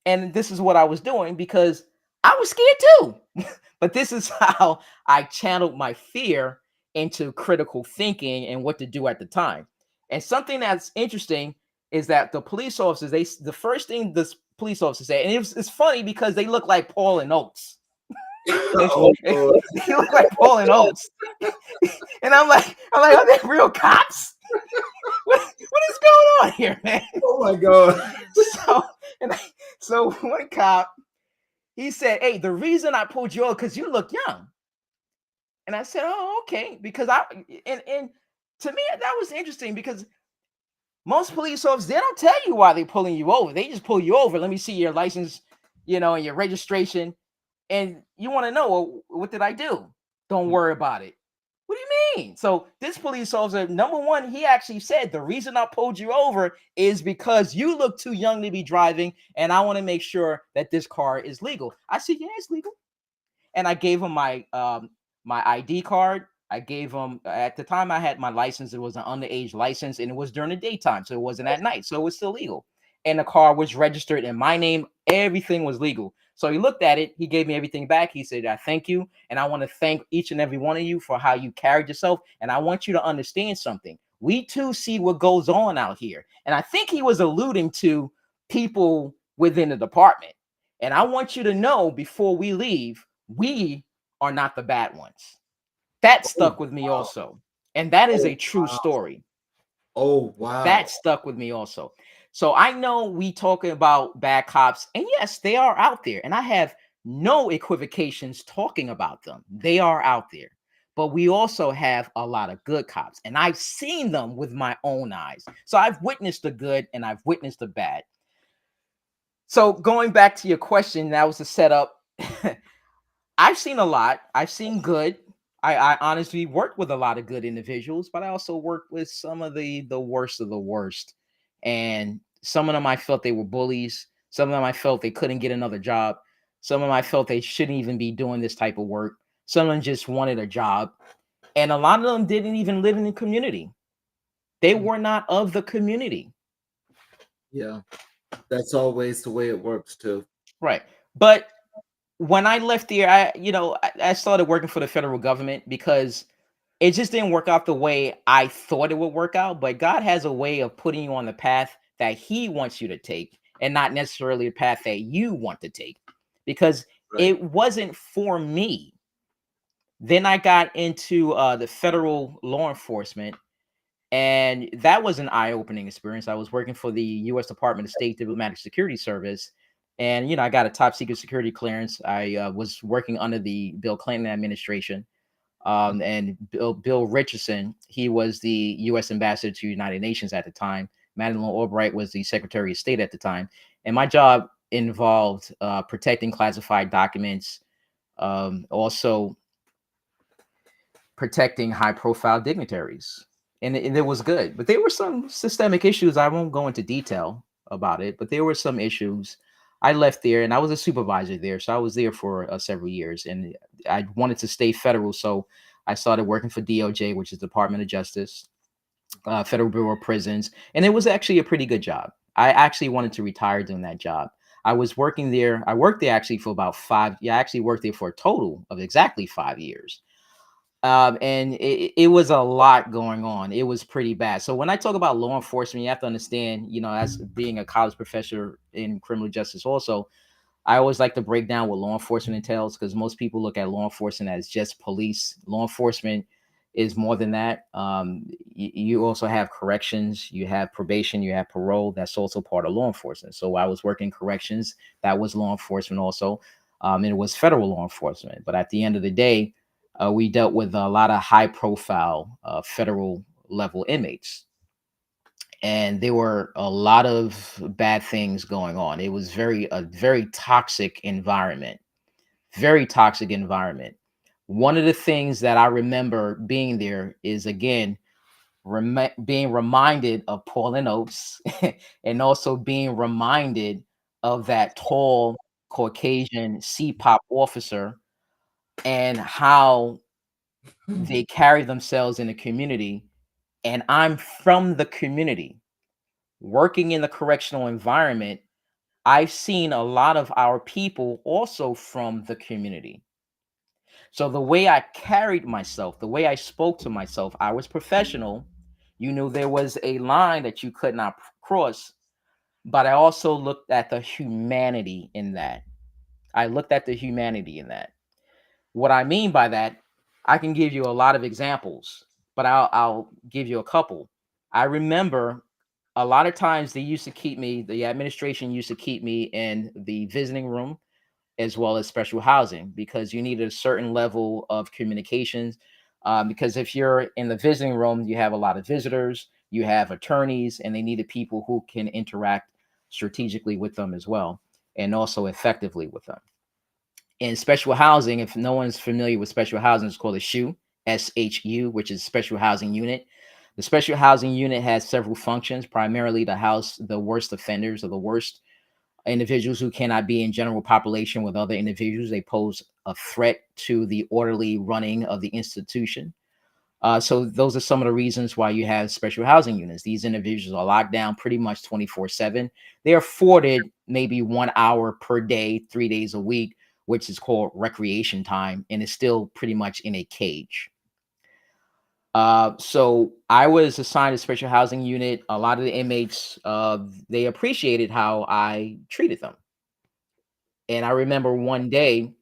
and this is what I was doing because I was scared too. But this is how I channeled my fear into critical thinking and what to do at the time. And something that's interesting is that the police officers, the first thing this police officer said, and it's funny because they look like Paul and Oates. They, Oh, Lord. they look like Paul and Oates. And I'm like, are they real cops? What is going on here, man? Oh my God. So, and so one cop, he said, "Hey, the reason I pulled you over because you look young." And I said, "Oh, okay." Because and to me that was interesting because most police officers, they don't tell you why they're pulling you over. They just pull you over. Let me see your license, and your registration. And you want to know, well, what did I do? Don't worry about it. What do you mean? So this police officer, number one, he actually said the reason I pulled you over is because you look too young to be driving, and I want to make sure that this car is legal. I said, yeah, it's legal. And I gave him my ID card. I gave him, at the time I had my license. It was an underage license, and it was during the daytime, so it wasn't at night, so it was still legal. And the car was registered in my name. Everything was legal. So he looked at it. He gave me everything back. He said, "I thank you, and I want to thank each and every one of you for how you carried yourself. And I want you to understand something. We too see what goes on out here." And I think he was alluding to people within the department. And I want you to know before we leave, we are not the bad ones. That Oh, stuck with me also. And that is oh, a true story. oh, wow. That stuck with me also. So I know we talking about bad cops, and yes, they are out there. And I have no equivocations talking about them. They are out there. But we also have a lot of good cops, and I've seen them with my own eyes. So I've witnessed the good and I've witnessed the bad. So going back to your question, that was the setup. I've seen a lot. I've seen good. I honestly worked with a lot of good individuals, but I also worked with some of the worst of the worst. And some of them I felt they were bullies. Some of them I felt they couldn't get another job. Some of them I felt they shouldn't even be doing this type of work. Some of them just wanted a job. And a lot of them didn't even live in the community. They Mm, were not of the community. yeah, that's always the way it works too. Right. But when I left there, I started working for the federal government because it just didn't work out the way I thought it would work out. But God has a way of putting you on the path that He wants you to take, and not necessarily the path that you want to take, because Right. it wasn't for me. Then I got into the federal law enforcement, and that was an eye-opening experience. I was working for the U.S. Department of State Diplomatic Security Service, and I got a top secret security clearance. I was working under the Bill Clinton administration, Mm, and Bill Richardson. He was the U.S. ambassador to the United Nations at the time. Madeleine Albright was the Secretary of State at the time, and my job involved protecting classified documents, also protecting high-profile dignitaries, and it was good. But there were some systemic issues. I won't go into detail about it, but there were some issues. I left there and I was a supervisor there. So I was there for several years and I wanted to stay federal. So I started working for DOJ, which is Department of Justice, Federal Bureau of Prisons. And it was actually a pretty good job. I actually wanted to retire doing that job. I was working there. I worked there actually for about yeah, I actually worked there for a total of exactly 5 years. And it was a lot going on. It was pretty bad. So when I talk about law enforcement, you have to understand, as being a college professor in criminal justice, also, I always like to break down what law enforcement entails because most people look at law enforcement as just police. Law enforcement is more than that. You also have corrections, you have probation, you have parole. That's also part of law enforcement. So I was working corrections. That was law enforcement also. And it was federal law enforcement. But at the end of the day, we dealt with a lot of high profile federal level inmates and there were a lot of bad things going on. It was a very toxic environment, very toxic environment. One of the things that I remember being there is again being reminded of Paul and Oates, and also being reminded of that tall Caucasian CPOP officer and how they carry themselves in the community. And I'm from the community working in the correctional environment, I've seen a lot of our people also from the community. So the way I carried myself, the way I spoke to myself, I was professional. You knew there was a line that you could not cross, but I also looked at the humanity in that. I looked at the humanity in that. What I mean by that, I can give you a lot of examples, but I'll give you a couple. I remember a lot of times the administration used to keep me in the visiting room as well as special housing because you needed a certain level of communications. Because if you're in the visiting room, you have a lot of visitors, you have attorneys, and they needed people who can interact strategically with them as well and also effectively with them. In special housing, if no one's familiar with special housing, it's called a SHU, SHU, which is special housing unit. The special housing unit has several functions, primarily to house the worst offenders or the worst individuals who cannot be in general population with other individuals. They pose a threat to the orderly running of the institution. So those are some of the reasons why you have special housing units. These individuals are locked down pretty much 24/7. They're afforded maybe 1 hour per day, 3 days a week, which is called recreation time, and is still pretty much in a cage. So I was assigned a special housing unit. A lot of the inmates, they appreciated how I treated them. And I remember one day,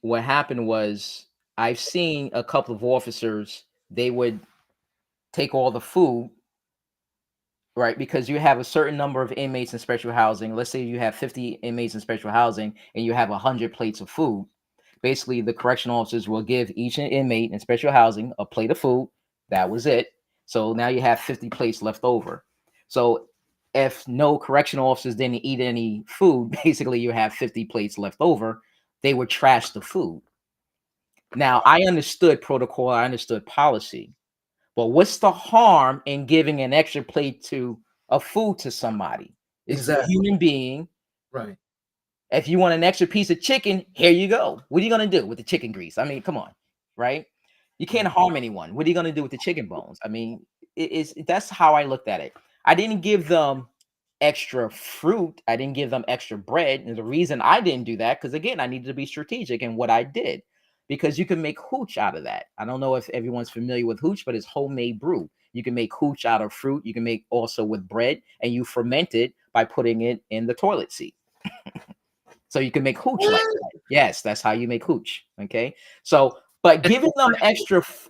what happened was I've seen a couple of officers, they would take all the food, right? Because you have a certain number of inmates in special housing. Let's say you have 50 inmates in special housing and you have 100 plates of food. Basically, the correctional officers will give each inmate in special housing a plate of food. That was it. So now you have 50 plates left over. So if no correctional officers didn't eat any food, basically you have 50 plates left over. They would trash the food. Now, I understood protocol, I understood policy, but what's the harm in giving an extra plate of food to somebody? This is a Exactly. human being. Right. If you want an extra piece of chicken, here you go. What are you gonna do with the chicken grease? I mean, come on, right? You can't Mhm. harm anyone. What are you gonna do with the chicken bones? I mean, that's how I looked at it. I didn't give them extra fruit. I didn't give them extra bread. And the reason I didn't do that, because again, I needed to be strategic in what I did. Because you can make hooch out of that. I don't know if everyone's familiar with hooch, but it's homemade brew. You can make hooch out of fruit. You can make also with bread, and you ferment it by putting it in the toilet seat. So you can make hooch like that. Yes, that's how you make hooch. Okay. So, but giving them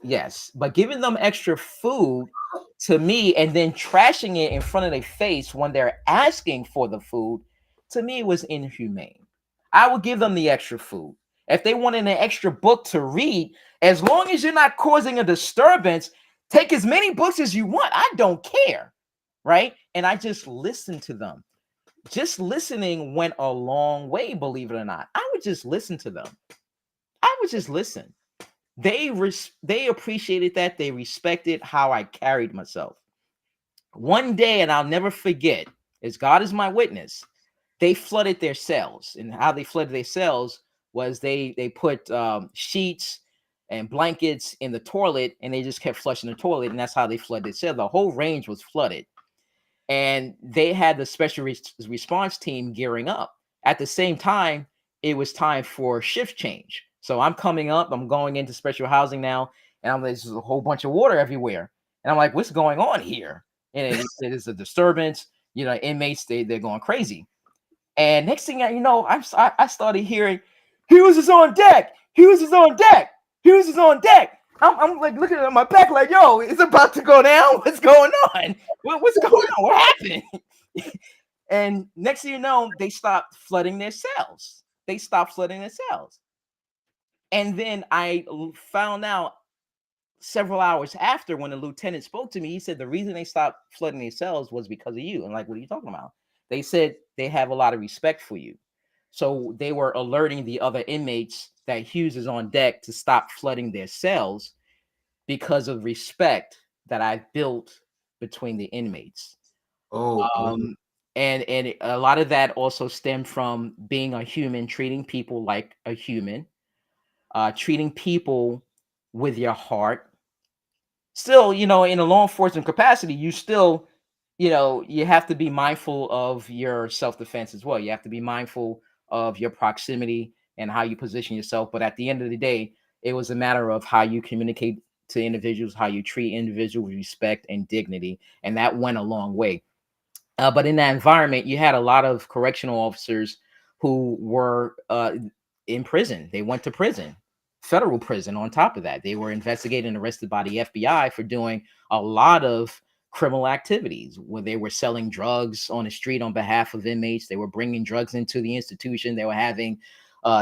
yes, but giving them extra food to me and then trashing it in front of their face when they're asking for the food, to me was inhumane. I would give them the extra food. If they wanted an extra book to read, as long as you're not causing a disturbance, take as many books as you want. I don't care. Right. And I just listened to them. Just listening went a long way, believe it or not. I would just listen to them. I would just listen. They appreciated that. They respected how I carried myself. One day, and I'll never forget. As God is my witness, they flooded their cells. And how they flooded their cells was they put sheets and blankets in the toilet, and they just kept flushing the toilet, and that's how they flooded their cell. The whole range was flooded, and they had the special response team gearing up. At the same time, it was time for shift change. So I'm coming up, I'm going into special housing now, and there's a whole bunch of water everywhere. And I'm like, what's going on here? And it is a disturbance. Inmates, they're going crazy. And next thing you know, I started hearing, Hughes is on deck. Hughes is on deck. Hughes is on deck. I'm like looking at my back, like, yo, it's about to go down. What's going on? What's going on? What happened? And next thing you know, they stopped flooding their cells. They stopped flooding their cells. And then I found out several hours after, when the lieutenant spoke to me, he said the reason they stopped flooding their cells was because of you. And like, what are you talking about? They said they have a lot of respect for you. So they were alerting the other inmates that Hughes is on deck to stop flooding their cells because of respect that I've built between the inmates. Oh, good. Um, and a lot of that also stemmed from being a human, treating people like a human, treating people with your heart. Still, in a law enforcement capacity, you still, you have to be mindful of your self-defense as well. You have to be mindful of your proximity and how you position yourself. But at the end of the day, it was a matter of how you communicate to individuals, how you treat individuals with respect and dignity. And that went a long way. But in that environment, you had a lot of correctional officers who were in prison. They went to prison, federal prison. On top of that, they were investigated and arrested by the FBI for doing a lot of criminal activities, where they were selling drugs on the street on behalf of inmates. They were bringing drugs into the institution. They were having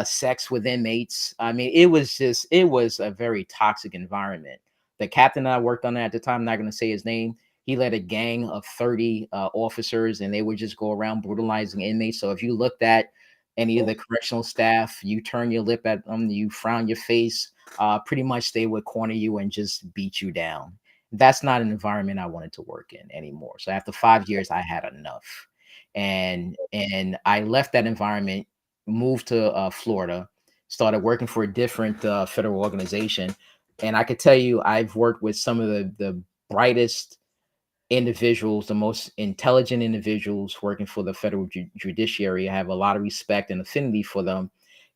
sex with inmates. I mean, it was a very toxic environment. The captain that I worked on at the time, I'm not going to say his name, he led a gang of 30 officers, and they would just go around brutalizing inmates. So if you looked at any of the correctional staff, you turn your lip at them, you frown your face, pretty much they would corner you and just beat you down. That's not an environment I wanted to work in anymore. So after 5 years, I had enough, and I left that environment, moved to Florida, started working for a different federal organization, and I could tell you, I've worked with some of the brightest individuals, the most intelligent individuals working for the federal judiciary. I have a lot of respect and affinity for them.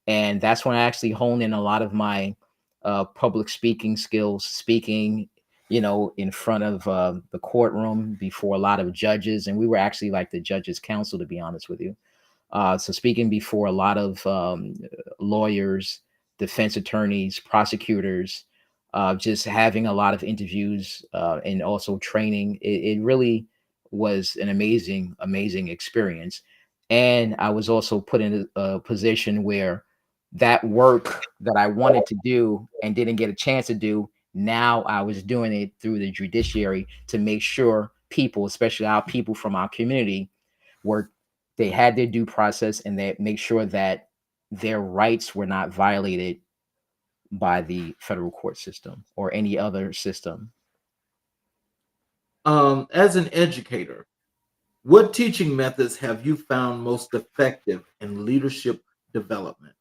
And that's when I actually honed in a lot of my public speaking skills, speaking, in front of the courtroom before a lot of judges. And we were actually like the judges' council, to be honest with you. So speaking before a lot of lawyers, defense attorneys, prosecutors, just having a lot of interviews and also training. It really was an amazing, amazing experience. And I was also put in a position where that work that I wanted to do and didn't get a chance to do, now I was doing it through the judiciary to make sure people, especially our people from our community, were they had their due process, and they make sure that their rights were not violated by the federal court system or any other system. As an educator, what teaching methods have you found most effective in leadership development?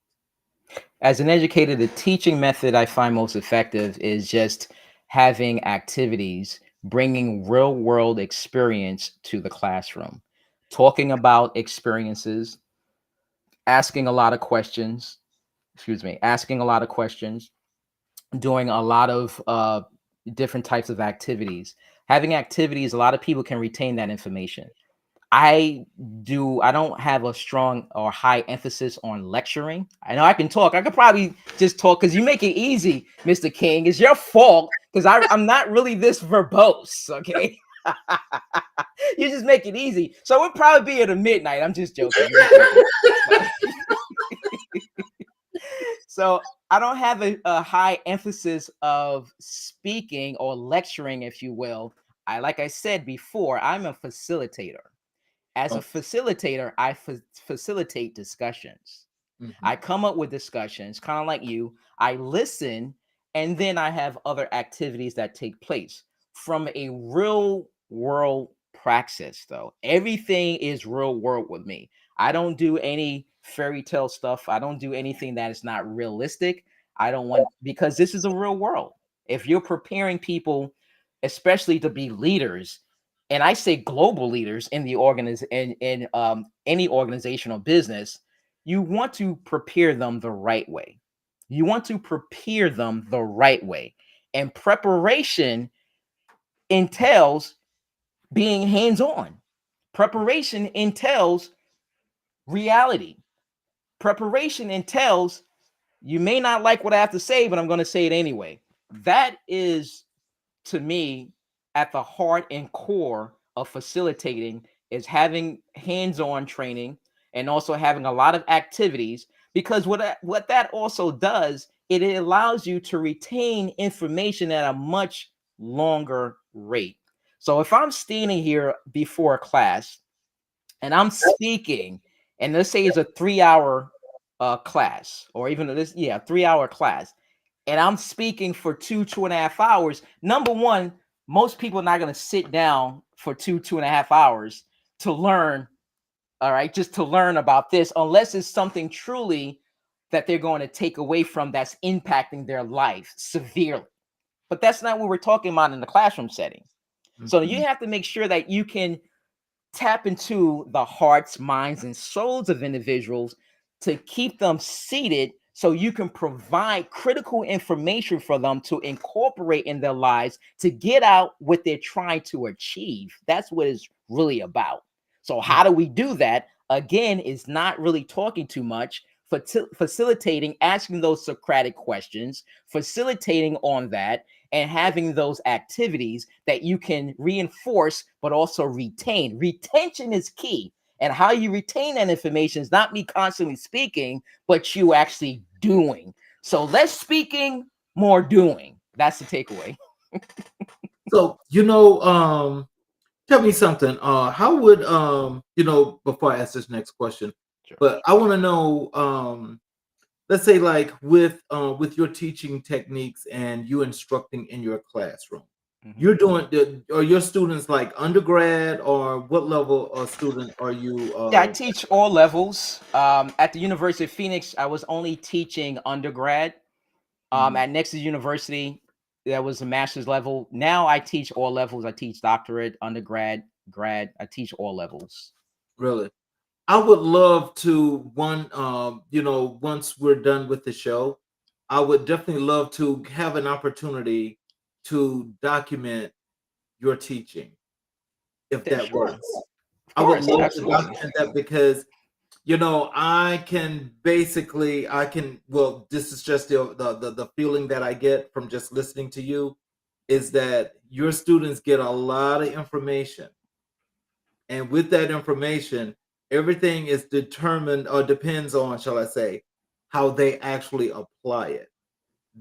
As an educator, the teaching method I find most effective is just having activities, bringing real world experience to the classroom, talking about experiences, asking a lot of questions, asking a lot of questions, doing a lot of different types of activities. Having activities, a lot of people can retain that information. I don't have a strong or high emphasis on lecturing. I know I can talk. I could probably just talk because you make it easy, Mr. King. It's your fault because I'm not really this verbose, okay? You just make it easy. So we'll probably be at a midnight. I'm just joking. I'm just joking. So, so I don't have a high emphasis of speaking or lecturing, if you will. Like I said before, I'm a facilitator. As a Oh, facilitator, I facilitate discussions. mhm. I come up with discussions, kind of like you. I listen, and then I have other activities that take place from a real world praxis, though. Everything is real world with me. I don't do any fairy tale stuff. I don't do anything that is not realistic. I don't want, because this is a real world. If you're preparing people, especially to be leaders, and I say global leaders in the in any organizational business, you want to prepare them the right way. You want to prepare them the right way. And preparation entails being hands on. Preparation entails reality. Preparation entails you may not like what I have to say, but I'm going to say it anyway. That is, to me, at the heart and core of facilitating, is having hands-on training and also having a lot of activities, because what that also does, it allows you to retain information at a much longer rate. So if I'm standing here before a class and I'm speaking, and let's say it's a 3 hour class, or even this, yeah, 3 hour class, and I'm speaking for 2.5 hours. Number one, most people are not going to sit down for 2.5 hours to learn. All right, just to learn about this, unless it's something truly that they're going to take away from that's impacting their life severely. But that's not what we're talking about in the classroom setting. So you Mhm. have to make sure that you can tap into the hearts, minds, and souls of individuals to keep them seated so you can provide critical information for them to incorporate in their lives to get out what they're trying to achieve. That's what it's really about. So, how Right. do we do that? Again, is not really talking too much, facilitating, asking those Socratic questions, facilitating on that, and having those activities that you can reinforce but also retain. Retention is key. And how you retain that information is not me constantly speaking, but you actually doing. So less speaking, more doing. That's the takeaway. So, tell me something. How would before I ask this next question, Sure. but I want to know, let's say like with your teaching techniques and you instructing in your classroom, Mhm. you're doing are your students like undergrad, or what level of student are you Yeah, I teach all levels. At the University of Phoenix, I was only teaching undergrad. Mhm. At Nexus University, that was a master's level. Now I teach all levels. I teach doctorate, undergrad, grad. I teach all levels. Really? I would love to once we're done with the show, I would definitely love to have an opportunity to document your teaching, if that Sure, works. of I would course, love to absolutely. document that because I can, well, this is just the feeling that I get from just listening to you, is that your students get a lot of information, and with that information, everything is determined or depends on, shall I say, how they actually apply it.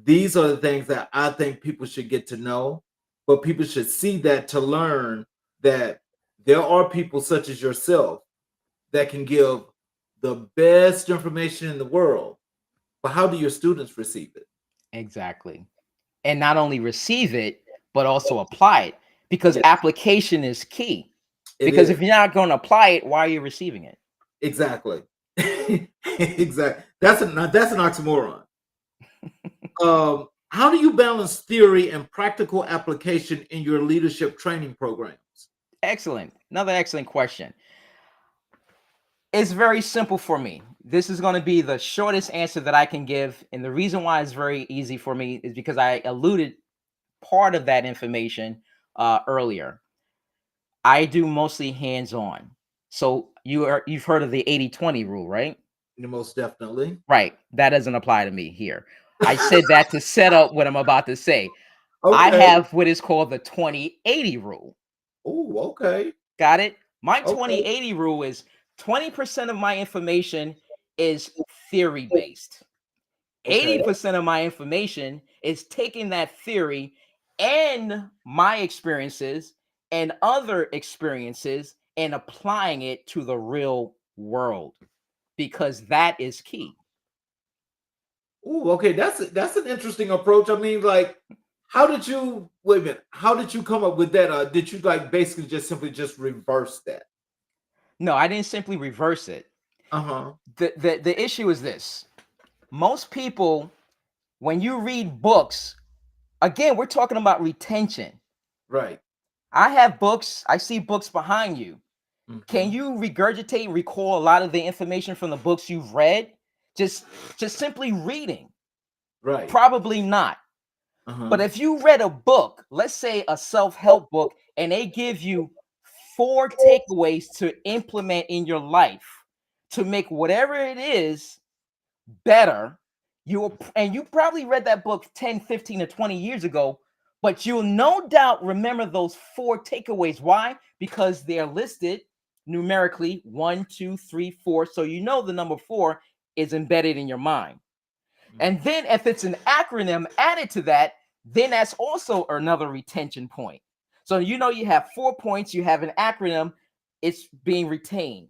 These are the things that I think people should get to know, but people should see that to learn that there are people such as yourself that can give the best information in the world. But how do your students receive it? Exactly. And not only receive it, but also apply it, because Yeah, application is key. it Because if is. you're not going to apply it, why are you receiving it? Exactly. Exactly. That's an oxymoron. How do you balance theory and practical application in your leadership training programs? Excellent. Another excellent question. It's very simple for me. This is going to be the shortest answer that I can give. And the reason why it's very easy for me is because I alluded part of that information earlier. I do mostly hands on. So you've heard of the 80/20 rule, right? Most definitely. Right. That doesn't apply to me here. I said that to set up what I'm about to say. I Okay. have what is called the 20/80 rule. Oh, okay. Got it? My Okay. 20/80 rule is 20% of my information is theory based. Okay. 80% of my information is taking that theory and my experiences and other experiences and applying it to the real world, because that is key. Oh, okay. That's an interesting approach. I mean, like, How did you wait a minute? How did you come up with that? Did you like basically just simply just reverse that? No, I didn't simply reverse it. Uh-huh. The issue is this. Most people, when you read books, again, we're talking about retention. Right. I have books, I see books behind you. Can Hmm. you regurgitate, recall a lot of the information from the books you've read? Just just simply reading? Right. Probably not. But Uh-huh. if you read a book, let's say a self-help book, and they give you four takeaways to implement in your life to make whatever it is better, and you probably read that book 10, 15, or 20 years ago, but you'll no doubt remember those four takeaways. Why? Because they're listed numerically 1, 2, 3, 4. So you know the number four is embedded in your mind. And then if it's an acronym added to that, then that's also another retention point. So you know you have 4 points, you have an acronym, it's being retained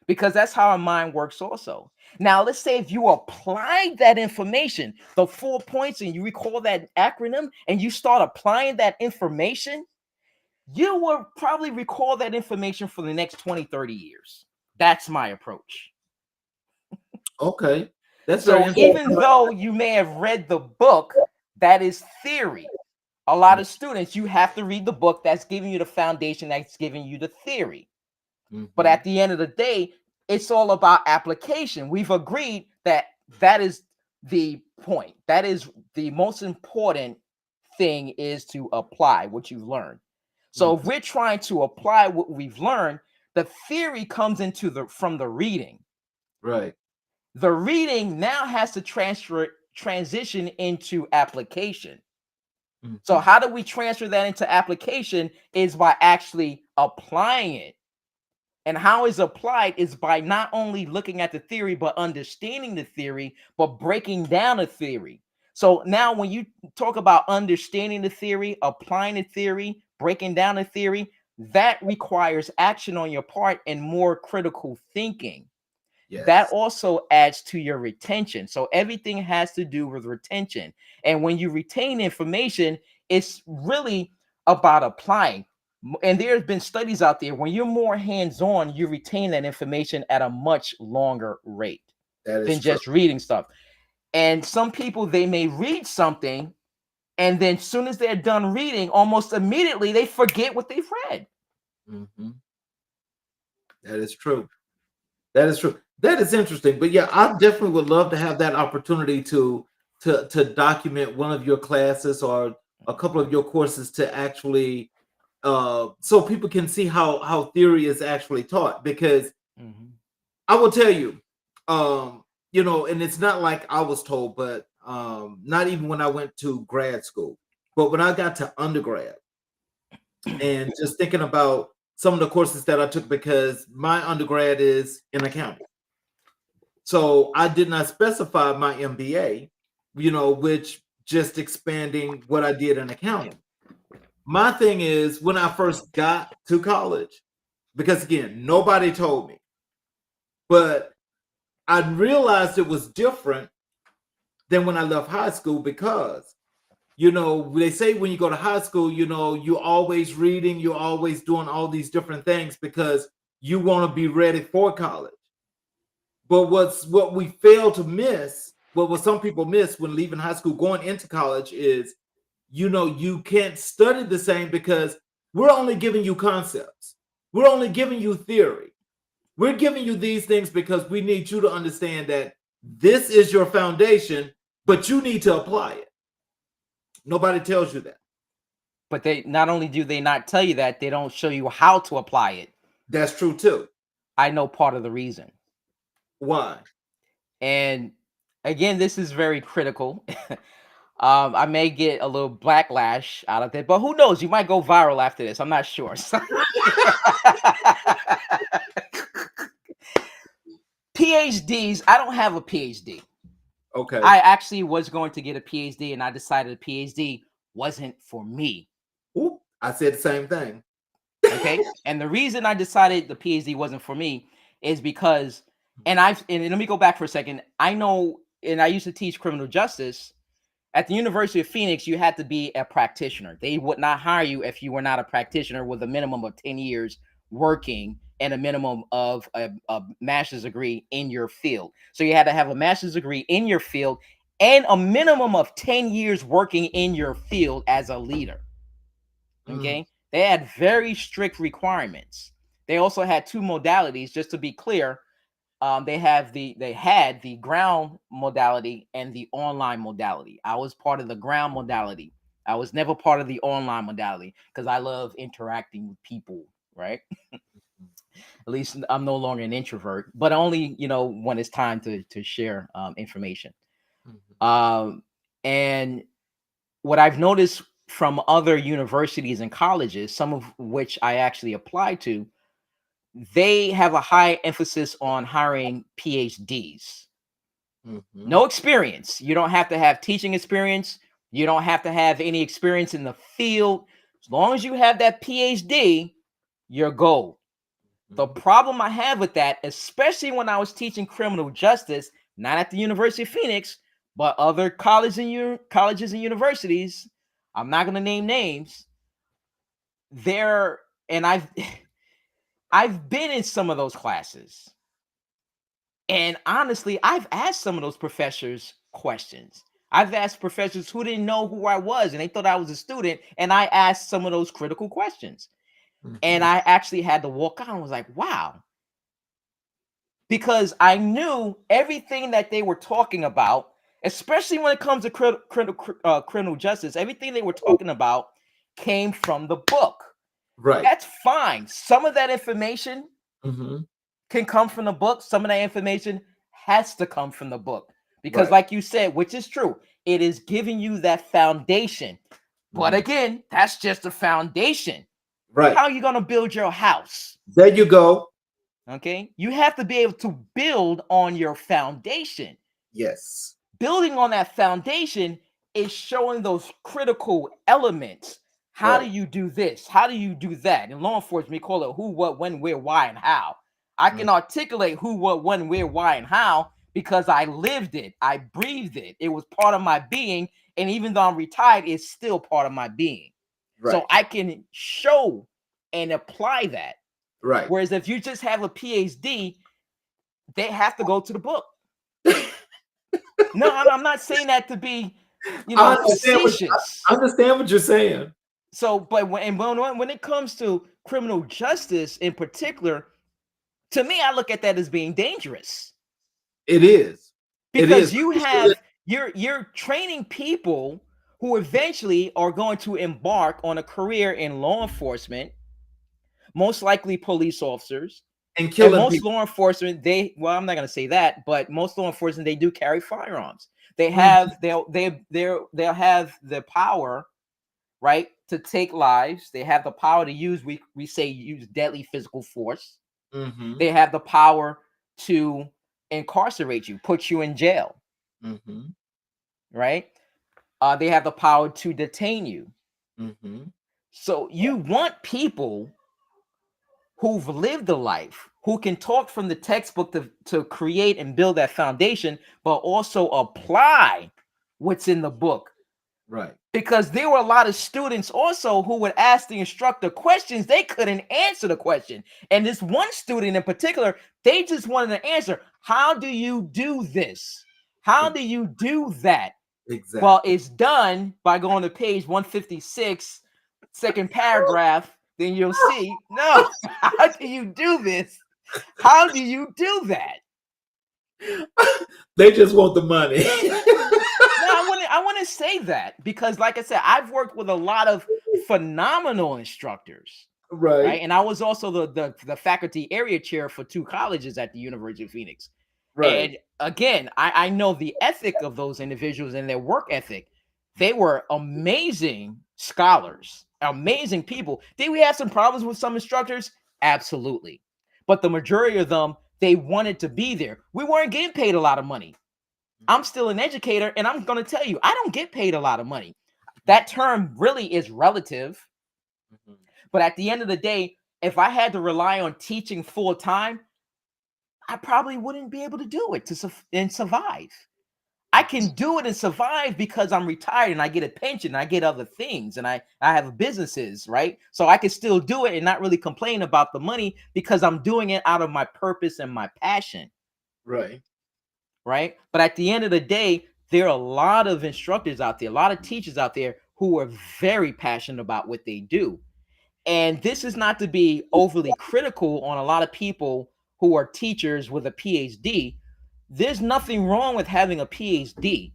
because that's how our mind works also. Now, let's say if you apply that information, the 4 points, and you recall that acronym and you start applying that information, you will probably recall that information for the next 20, 30 years. That's my approach. Okay. That's very So interesting. even though you may have read the book, that is theory. A lot of students, you have to read the book that's giving you the foundation, that's giving you the theory. But Mm-hmm. at the end of the day, it's all about application. We've agreed that that is the point. That is the most important thing, is to apply what you've learned. So if Hmm. we're trying to apply what we've learned, the theory comes into the from the reading. Right. The reading now has to transition into application. So Hmm. how do we transfer that into application is by actually applying it. And how it's applied is by not only looking at the theory, but understanding the theory, but breaking down the theory. So now, when you talk about understanding the theory, applying the theory, breaking down the theory, that requires action on your part and more critical thinking. That Yes. also adds to your retention. So everything has to do with retention. And when you retain information, it's really about applying. And there's been studies out there, when you're more hands-on, you retain that information at a much longer rate That is than true. just reading stuff. And some people, they may read something, and then as soon as they're done reading, almost immediately they forget what they've read. Hmm. That is true. That is true. That is interesting. But yeah, I definitely would love to have that opportunity to document one of your classes or a couple of your courses to actually so people can see how theory is actually taught. Because Mhm. I will tell you, and it's not like I was told, but not even when I went to grad school, but when I got to undergrad and just thinking about some of the courses that I took, because my undergrad is in accounting. So I did not specify my MBA, which just expanding what I did in accounting. My thing is, when I first got to college, because again, nobody told me, but I realized it was different than when I left high school. Because they say when you go to high school, you're always reading, you're always doing all these different things because you want to be ready for college. But what we fail to miss, what some people miss when leaving high school, going into college, is you can't study the same because we're only giving you concepts. We're only giving you theory. We're giving you these things because we need you to understand that this is your foundation, but you need to apply it. Nobody tells you that. But they not only do they not tell you that, they don't show you how to apply it. That's true too. I know part of the reason. Why? And again, this is very critical. I may get a little backlash out of it, but who knows? You might go viral after this. I'm not sure. PhDs, I don't have a PhD. Okay. I actually was going to get a PhD, and I decided a PhD wasn't for me. Oop, I said the same thing. Okay. And the reason I decided the PhD wasn't for me is because, and let me go back for a second. I know, and I used to teach criminal justice. At the University of Phoenix, you had to be a practitioner. They would not hire you if you were not a practitioner with a minimum of 10 years working and a minimum of a master's degree in your field. So you had to have a master's degree in your field and a minimum of 10 years working in your field as a leader. Mm, Okay. They had very strict requirements. They also had two modalities, just to be clear. They had the ground modality and the online modality. I was part of the ground modality. I was never part of the online modality because I love interacting with people, right? At least I'm no longer an introvert, but only when it's time to share information. mhm, Um, and what I've noticed from other universities and colleges, some of which I actually applied to, they have a high emphasis on hiring PhDs. mhm, No experience. You don't have to have teaching experience. You don't have to have any experience in the field. As long as you have that PhD, you're gold. The mhm. problem I have with that, especially when I was teaching criminal justice, not at the University of Phoenix, but other colleges and universities, I'm not going to name names. There, and I've been in some of those classes. And honestly, I've asked some of those professors questions. I've asked professors who didn't know who I was and they thought I was a student. And I asked some of those critical questions. And Mhm. I actually had to walk out and was like, wow, because I knew everything that they were talking about, especially when it comes to criminal justice, everything they were talking about came from the book. Right. That's fine. Some of that information Mhm. can come from the book. Some of that information has to come from the book because, Right. like you said, which is true, it is giving you that foundation. But Mhm. again, that's just a foundation. Right. How are you going to build your house? There you go. Okay. You have to be able to build on your foundation. Yes. Building on that foundation is showing those critical elements. How do Right. you do this? How do you do that? In law enforcement, we call it who, what, when, where, why, and how. I Mm, can articulate who, what, when, where, why, and how because I lived it. I breathed it. It was part of my being. And even though I'm retired, it's still part of my being. So right. I can show and apply that. Right. Whereas if you just have a PhD, they have to go to the book. No, I'm not saying that to be, I understand what I facetious. understand what you're saying. So, but when it comes to criminal justice in particular, to me, I look at that as being dangerous It is. It is. because you're training people who eventually are going to embark on a career in law enforcement, most likely police officers. And And killing most people. law enforcement, I'm not going to say that, but most law enforcement, they do carry firearms. They Mhm. have they'll have the power, right, to take lives. They have the power to use, we say, use deadly physical force. Mhm. They have the power to incarcerate you, put you in jail, Mhm. right? They have the power to detain you. Mhm. So you want people who've lived a life, who can talk from the textbook to create and build that foundation, but also apply what's in the book. Right. Because there were a lot of students also who would ask the instructor questions, they couldn't answer the question. And this one student in particular, they just wanted an answer. How do you do this? How Ex do you do that? Well, exactly. it's done by going to page 156, second paragraph. Then you'll see, no, how do you do this? How do you do that? They just want the money. No, I want to say that because, like I said, I've worked with a lot of phenomenal instructors, Right. right? And I was also the faculty area chair for two colleges at the University of Phoenix. Right. And again, I know the ethic of those individuals and their work ethic. They were amazing scholars, amazing people. Did we have some problems with some instructors? Absolutely. But the majority of them, they wanted to be there. We weren't getting paid a lot of money. I'm still an educator, and I'm going to tell you, I don't get paid a lot of money. That term really is relative. Mhm. But at the end of the day, if I had to rely on teaching full time, I probably wouldn't be able to do it and survive. I can do it and survive because I'm retired and I get a pension, and I get other things, and I have businesses, right? So I can still do it and not really complain about the money because I'm doing it out of my purpose and my passion, Right. right? But at the end of the day, there are a lot of instructors out there, a lot of teachers out there who are very passionate about what they do. And this is not to be overly critical on a lot of people who are teachers with a PhD. There's nothing wrong with having a PhD.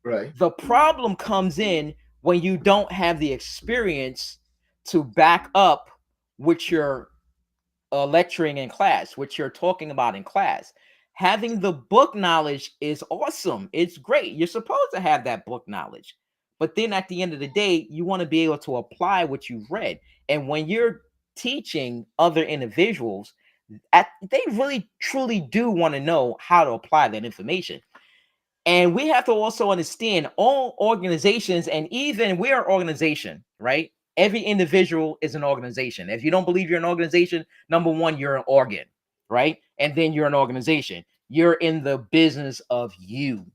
Right. The problem comes in when you don't have the experience to back up what you're lecturing in class, what you're talking about in class. Having the book knowledge is awesome. It's great. You're supposed to have that book knowledge. But then at the end of the day, you want to be able to apply what you've read. And when you're teaching other individuals, they really truly do want to know how to apply that information. And we have to also understand all organizations, and even we're an organization, right? Every individual is an organization. If you don't believe you're an organization, number one, you're an organ, right? And then you're an organization. You're in the business of you.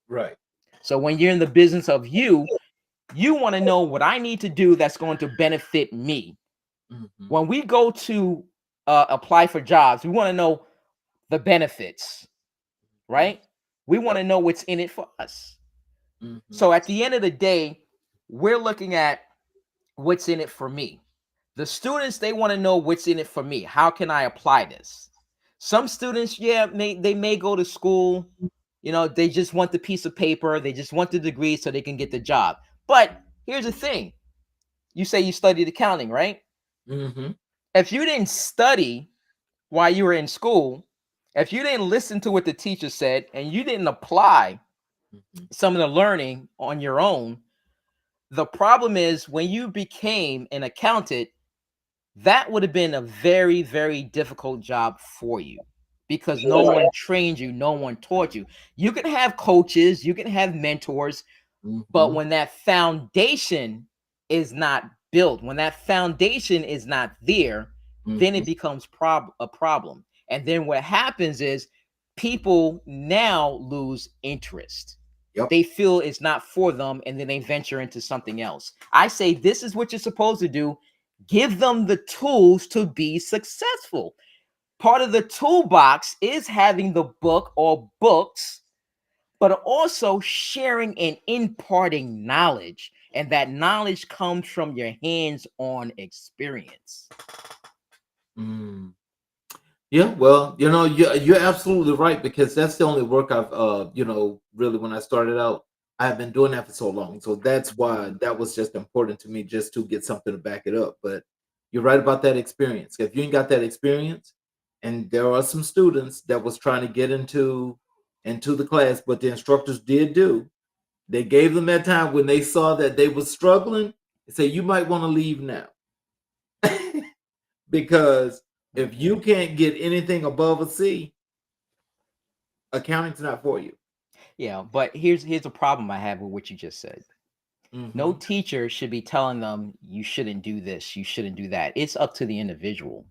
Right. So when you're in the business of you want to know what I need to do that's going to benefit me. Mm-hmm. When we go to apply for jobs, we want to know the benefits, right? We want Yep. to know what's in it for us. Mm-hmm. So at the end of the day, we're looking at what's in it for me. The students, they want to know what's in it for me. How can I apply this? Some students, yeah, they may go to school, they just want the piece of paper, they just want the degree so they can get the job. But here's the thing. You say you studied accounting, right? Mm-hmm. If you didn't study while you were in school, if you didn't listen to what the teacher said and you didn't apply Mm-hmm. some of the learning on your own, the problem is when you became an accountant, that would have been a very, very difficult job for you because no Right. one trained you, no one taught you. You can have coaches, you can have mentors, but Mm-hmm. when that foundation is not built, when that foundation is not there, then Mm-hmm. it becomes a problem. And then what happens is people now lose interest. Yep. They feel it's not for them, and then they venture into something else. I say this is what you're supposed to do. Give them the tools to be successful. Part of the toolbox is having the book or books, but also sharing and imparting knowledge. And that knowledge comes from your hands on experience. Mm. Yeah, well, you're absolutely right because that's the only work I've, really when I started out, I've been doing that for so long. So that's why that was just important to me just to get something to back it up. But you're right about that experience. If you ain't got that experience, and there are some students that was trying to get into the class, but the instructors did do. They gave them that time when they saw that they was struggling. They say you might want to leave now. Because if you can't get anything above a C, accounting's not for you. Yeah, but here's a problem I have with what you just said. No Hmm. teacher should be telling them you shouldn't do this, you shouldn't do that. It's up to the individual.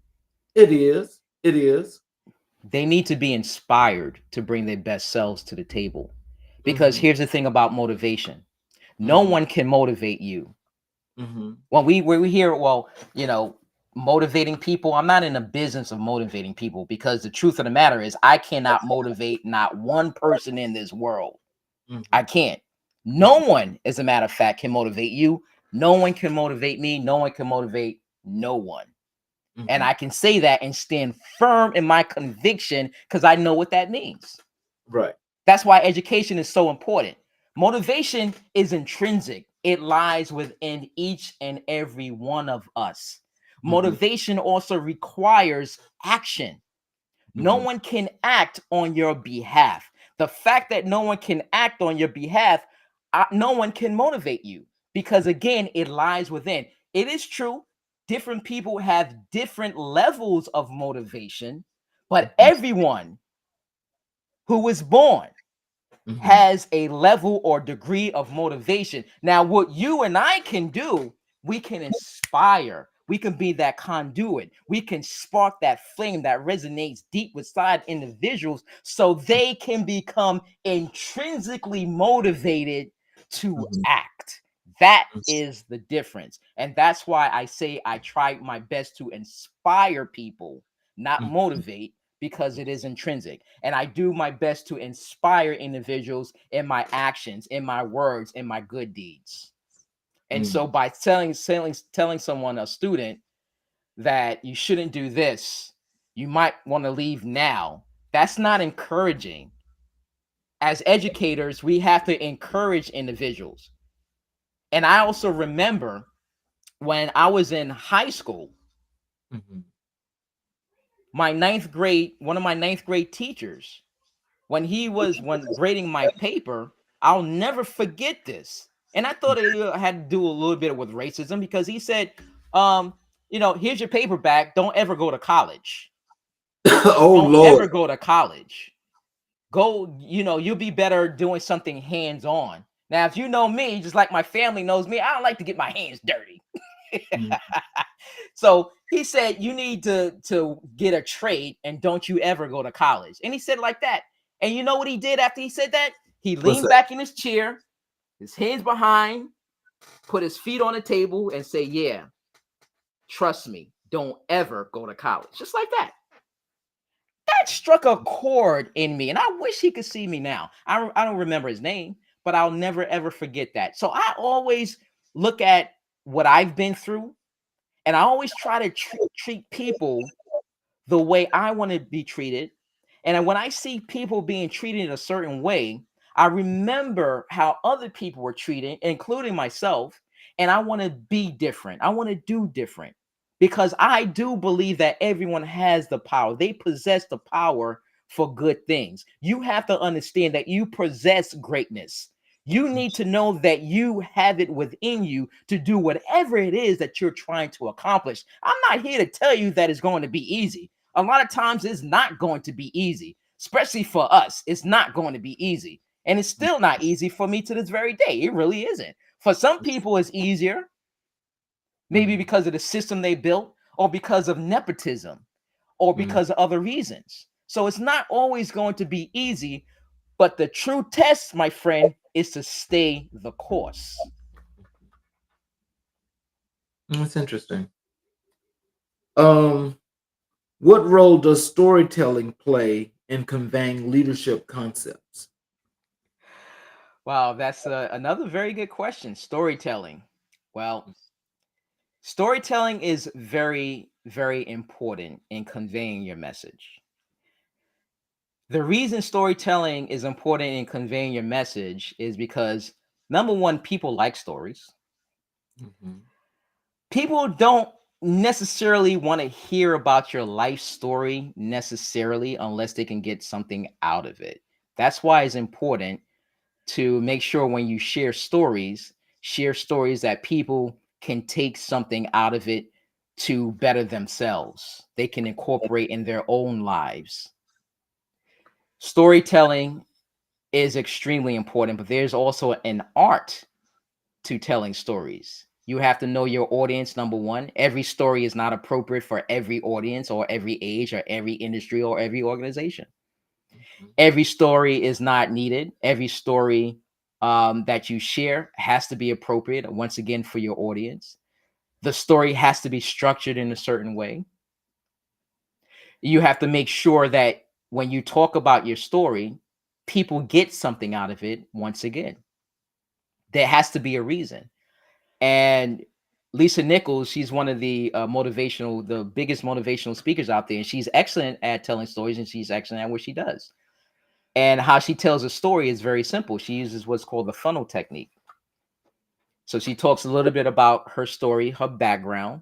It is. It is. They need to be inspired to bring their best selves to the table. Because Hmm. here's the thing about motivation. No Hmm. one can motivate you. Hmm. When we hear, well, motivating people, I'm not in the business of motivating people because the truth of the matter is I cannot motivate not one person in this world. I Hmm. can't. No one, as a matter of fact, can motivate you. No one can motivate me. No one can motivate no one. And Hmm. I can say that and stand firm in my conviction because I know what that means. Right. That's why education is so important. Motivation is intrinsic, it lies within each and every one of us. Hmm. Motivation also requires action. No Hmm. one can act on your behalf. The fact that no one can act on your behalf, no one can motivate you because, again, it lies within. It is true, different people have different levels of motivation, but Hmm. everyone who was born Hmm. has a level or degree of motivation. Now, what you and I can do, we can inspire, We can be that conduit. We can spark that flame that resonates deep inside individuals so they can become intrinsically motivated to Mhm. act. That is the difference. And that's why I say I try my best to inspire people, not Mhm. motivate, because it is intrinsic. And I do my best to inspire individuals in my actions, in my words, in my good deeds. And Mm. so by telling someone, a student, that you shouldn't do this, you might want to leave now. That's not encouraging. As educators, we have to encourage individuals. And I also remember when I was in high school, Mhm. one of my ninth grade teachers, when grading my paper, I'll never forget this. And I thought it had to do a little bit with racism because he said, um, here's your paper back. Don't ever go to college. Oh Don't Lord. ever go to college. Go, you'll be better doing something hands on. Now, if you know me, just like my family knows me, I don't like to get my hands dirty. Mm. So he said, you need to get a trade and don't you ever go to college. And he said it like that. And you know what he did after he said that? He What's leaned that? back in his chair, his hands behind, put his feet on the table, and say, yeah, trust me, don't ever go to college. Just like that. That struck a chord in me. And I wish he could see me now. I don't remember his name, but I'll never ever forget that. So I always look at what I've been through, and I always try to treat people the way I want to be treated. And when I see people being treated in a certain way, I remember how other people were treated, including myself. And I want to be different. I want to do different because I do believe that everyone has the power. They possess the power for good things. You have to understand that you possess greatness. You need to know that you have it within you to do whatever it is that you're trying to accomplish. I'm not here to tell you that it's going to be easy. A lot of times it's not going to be easy, especially for us. It's not going to be easy. And it's still not easy for me to this very day. It really isn't. For some people, it's easier, maybe Mm. because of the system they built, or because of nepotism, or Mm. because of other reasons. So it's not always going to be easy. But the true test, my friend, is to stay the course. That's interesting. Um, what role does storytelling play in conveying leadership concepts? Wow, that's another very good question. Storytelling. Well, storytelling is very, very important in conveying your message. The reason storytelling is important in conveying your message is because, number one, people like stories. Mhm. People don't necessarily want to hear about your life story necessarily unless they can get something out of it. That's why it's important to make sure when you share stories that people can take something out of it to better themselves. They can incorporate in their own lives. Storytelling is extremely important, but there's also an art to telling stories. You have to know your audience, number one. Every story is not appropriate for every audience or every age or every industry or every organization. Mhm. Every story is not needed. Every story that you share has to be appropriate, once again, for your audience. The story has to be structured in a certain way. You have to make sure that when you talk about your story, people get something out of it, once again. There has to be a reason. And Lisa Nichols, she's one of the biggest motivational speakers out there. And she's excellent at telling stories and she's excellent at what she does. And how she tells a story is very simple. She uses what's called the funnel technique. So she talks a little bit about her story, her background.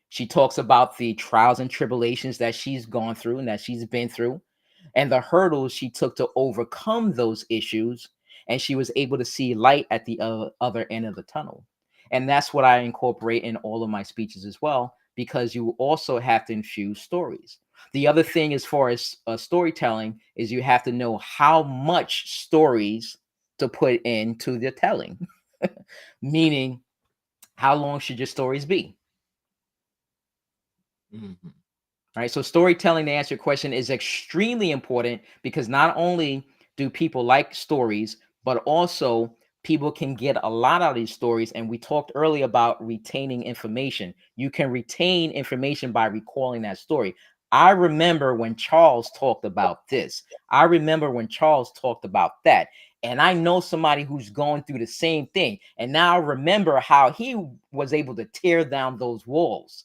She talks about the trials and tribulations that she's gone through and that she's been through, and the hurdles she took to overcome those issues. And she was able to see light at the other end of the tunnel. And that's what I incorporate in all of my speeches as well, because you also have to infuse stories. The other thing, as far as storytelling, is you have to know how much stories to put into the telling. Meaning, how long should your stories be? Mhm. Right? So storytelling, to answer your question, is extremely important because not only do people like stories, but also people can get a lot out of these stories. And we talked earlier about retaining information. You can retain information by recalling that story. I remember when Charles talked about this. I remember when Charles talked about that. And I know somebody who's going through the same thing. And now I remember how he was able to tear down those walls.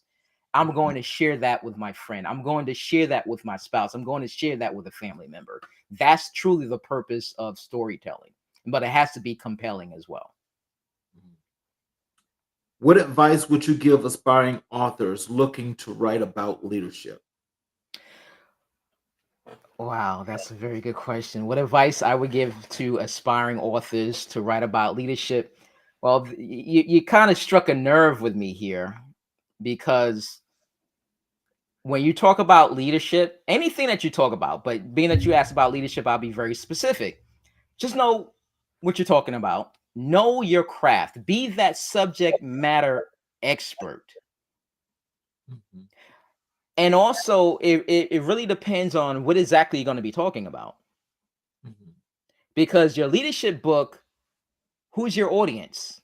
I'm Mhm. going to share that with my friend. I'm going to share that with my spouse. I'm going to share that with a family member. That's truly the purpose of storytelling, but it has to be compelling as well. Mhm. What advice would you give aspiring authors looking to write about leadership? Wow, that's a very good question. What advice I would give to aspiring authors to write about leadership? Well, you kind of struck a nerve with me here because when you talk about leadership, anything that you talk about, but being that you asked about leadership, I'll be very specific. Just know what you're talking about. Know your craft. Be that subject matter expert. Mhm. And also, it really depends on what exactly you're going to be talking about. Mhm. Because your leadership book, who's your audience?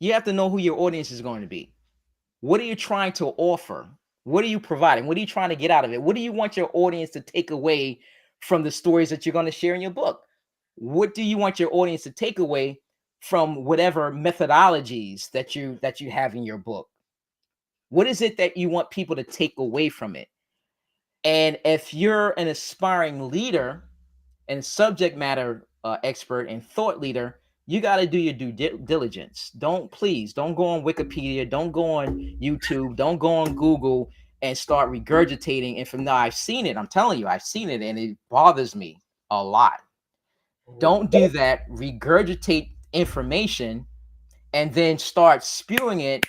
You have to know who your audience is going to be. What are you trying to offer? What are you providing? What are you trying to get out of it? What do you want your audience to take away from the stories that you're going to share in your book? What do you want your audience to take away from whatever methodologies that you have in your book? What is it that you want people to take away from it? And if you're an aspiring leader and subject matter expert and thought leader, you got to do your diligence. Don't go on Wikipedia, don't go on YouTube, don't go on Google and start regurgitating. And from now, I've seen it. I'm telling you, I've seen it, and it bothers me a lot. Oh. Don't do that. Regurgitate information and then start spewing it,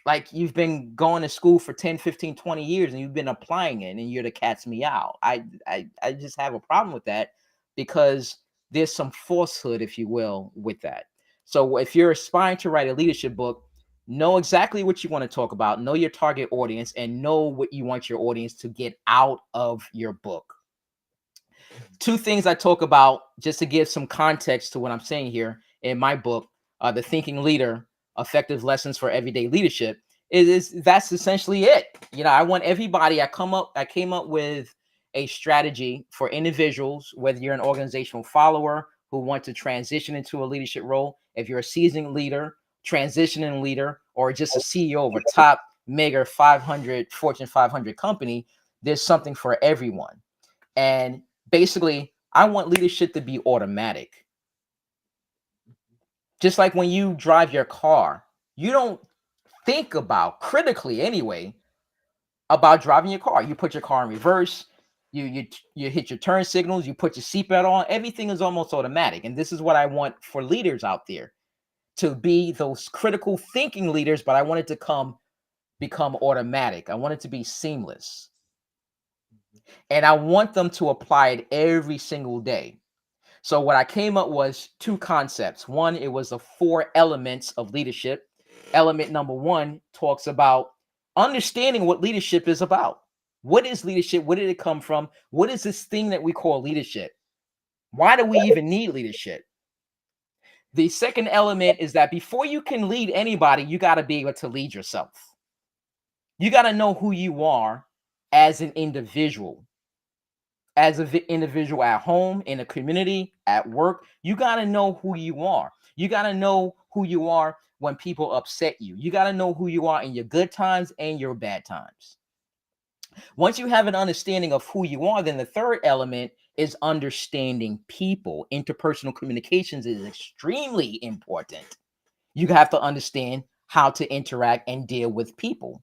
like you've been going to school for 10, 15, 20 years and you've been applying it and you're the cat's meow. I just have a problem with that because there's some falsehood, if you will, with that. So if you're aspiring to write a leadership book, know exactly what you want to talk about, know your target audience, and know what you want your audience to get out of your book. Two things I talk about just to give some context to what I'm saying here in my book, The Thinking Leader: Effective Lessons for Everyday Leadership, is that's essentially it. I want everybody. I came up with a strategy for individuals, whether you're an organizational follower who want to transition into a leadership role, if you're a seasoned leader, transitioning leader, or just a CEO of a top mega 500 Fortune 500 company, there's something for everyone. And basically, I want leadership to be automatic. Just like when you drive your car, you don't think about critically anyway about driving your car. You put your car in reverse, you hit your turn signals, you put your seatbelt on. Everything is almost automatic. And this is what I want for leaders out there, to be those critical thinking leaders, but I want it to become automatic. I want it to be seamless. And I want them to apply it every single day. So what I came up was two concepts. One, it was the four elements of leadership. Element number one talks about understanding what leadership is about. What is leadership? Where did it come from? What is this thing that we call leadership? Why do we even need leadership? The second element is that before you can lead anybody, you got to be able to lead yourself. You got to know who you are as an individual. As an individual at home, in a community, at work, you got to know who you are. You got to know who you are when people upset you. You got to know who you are in your good times and your bad times. Once you have an understanding of who you are, then the third element is understanding people. Interpersonal communications is extremely important. You have to understand how to interact and deal with people.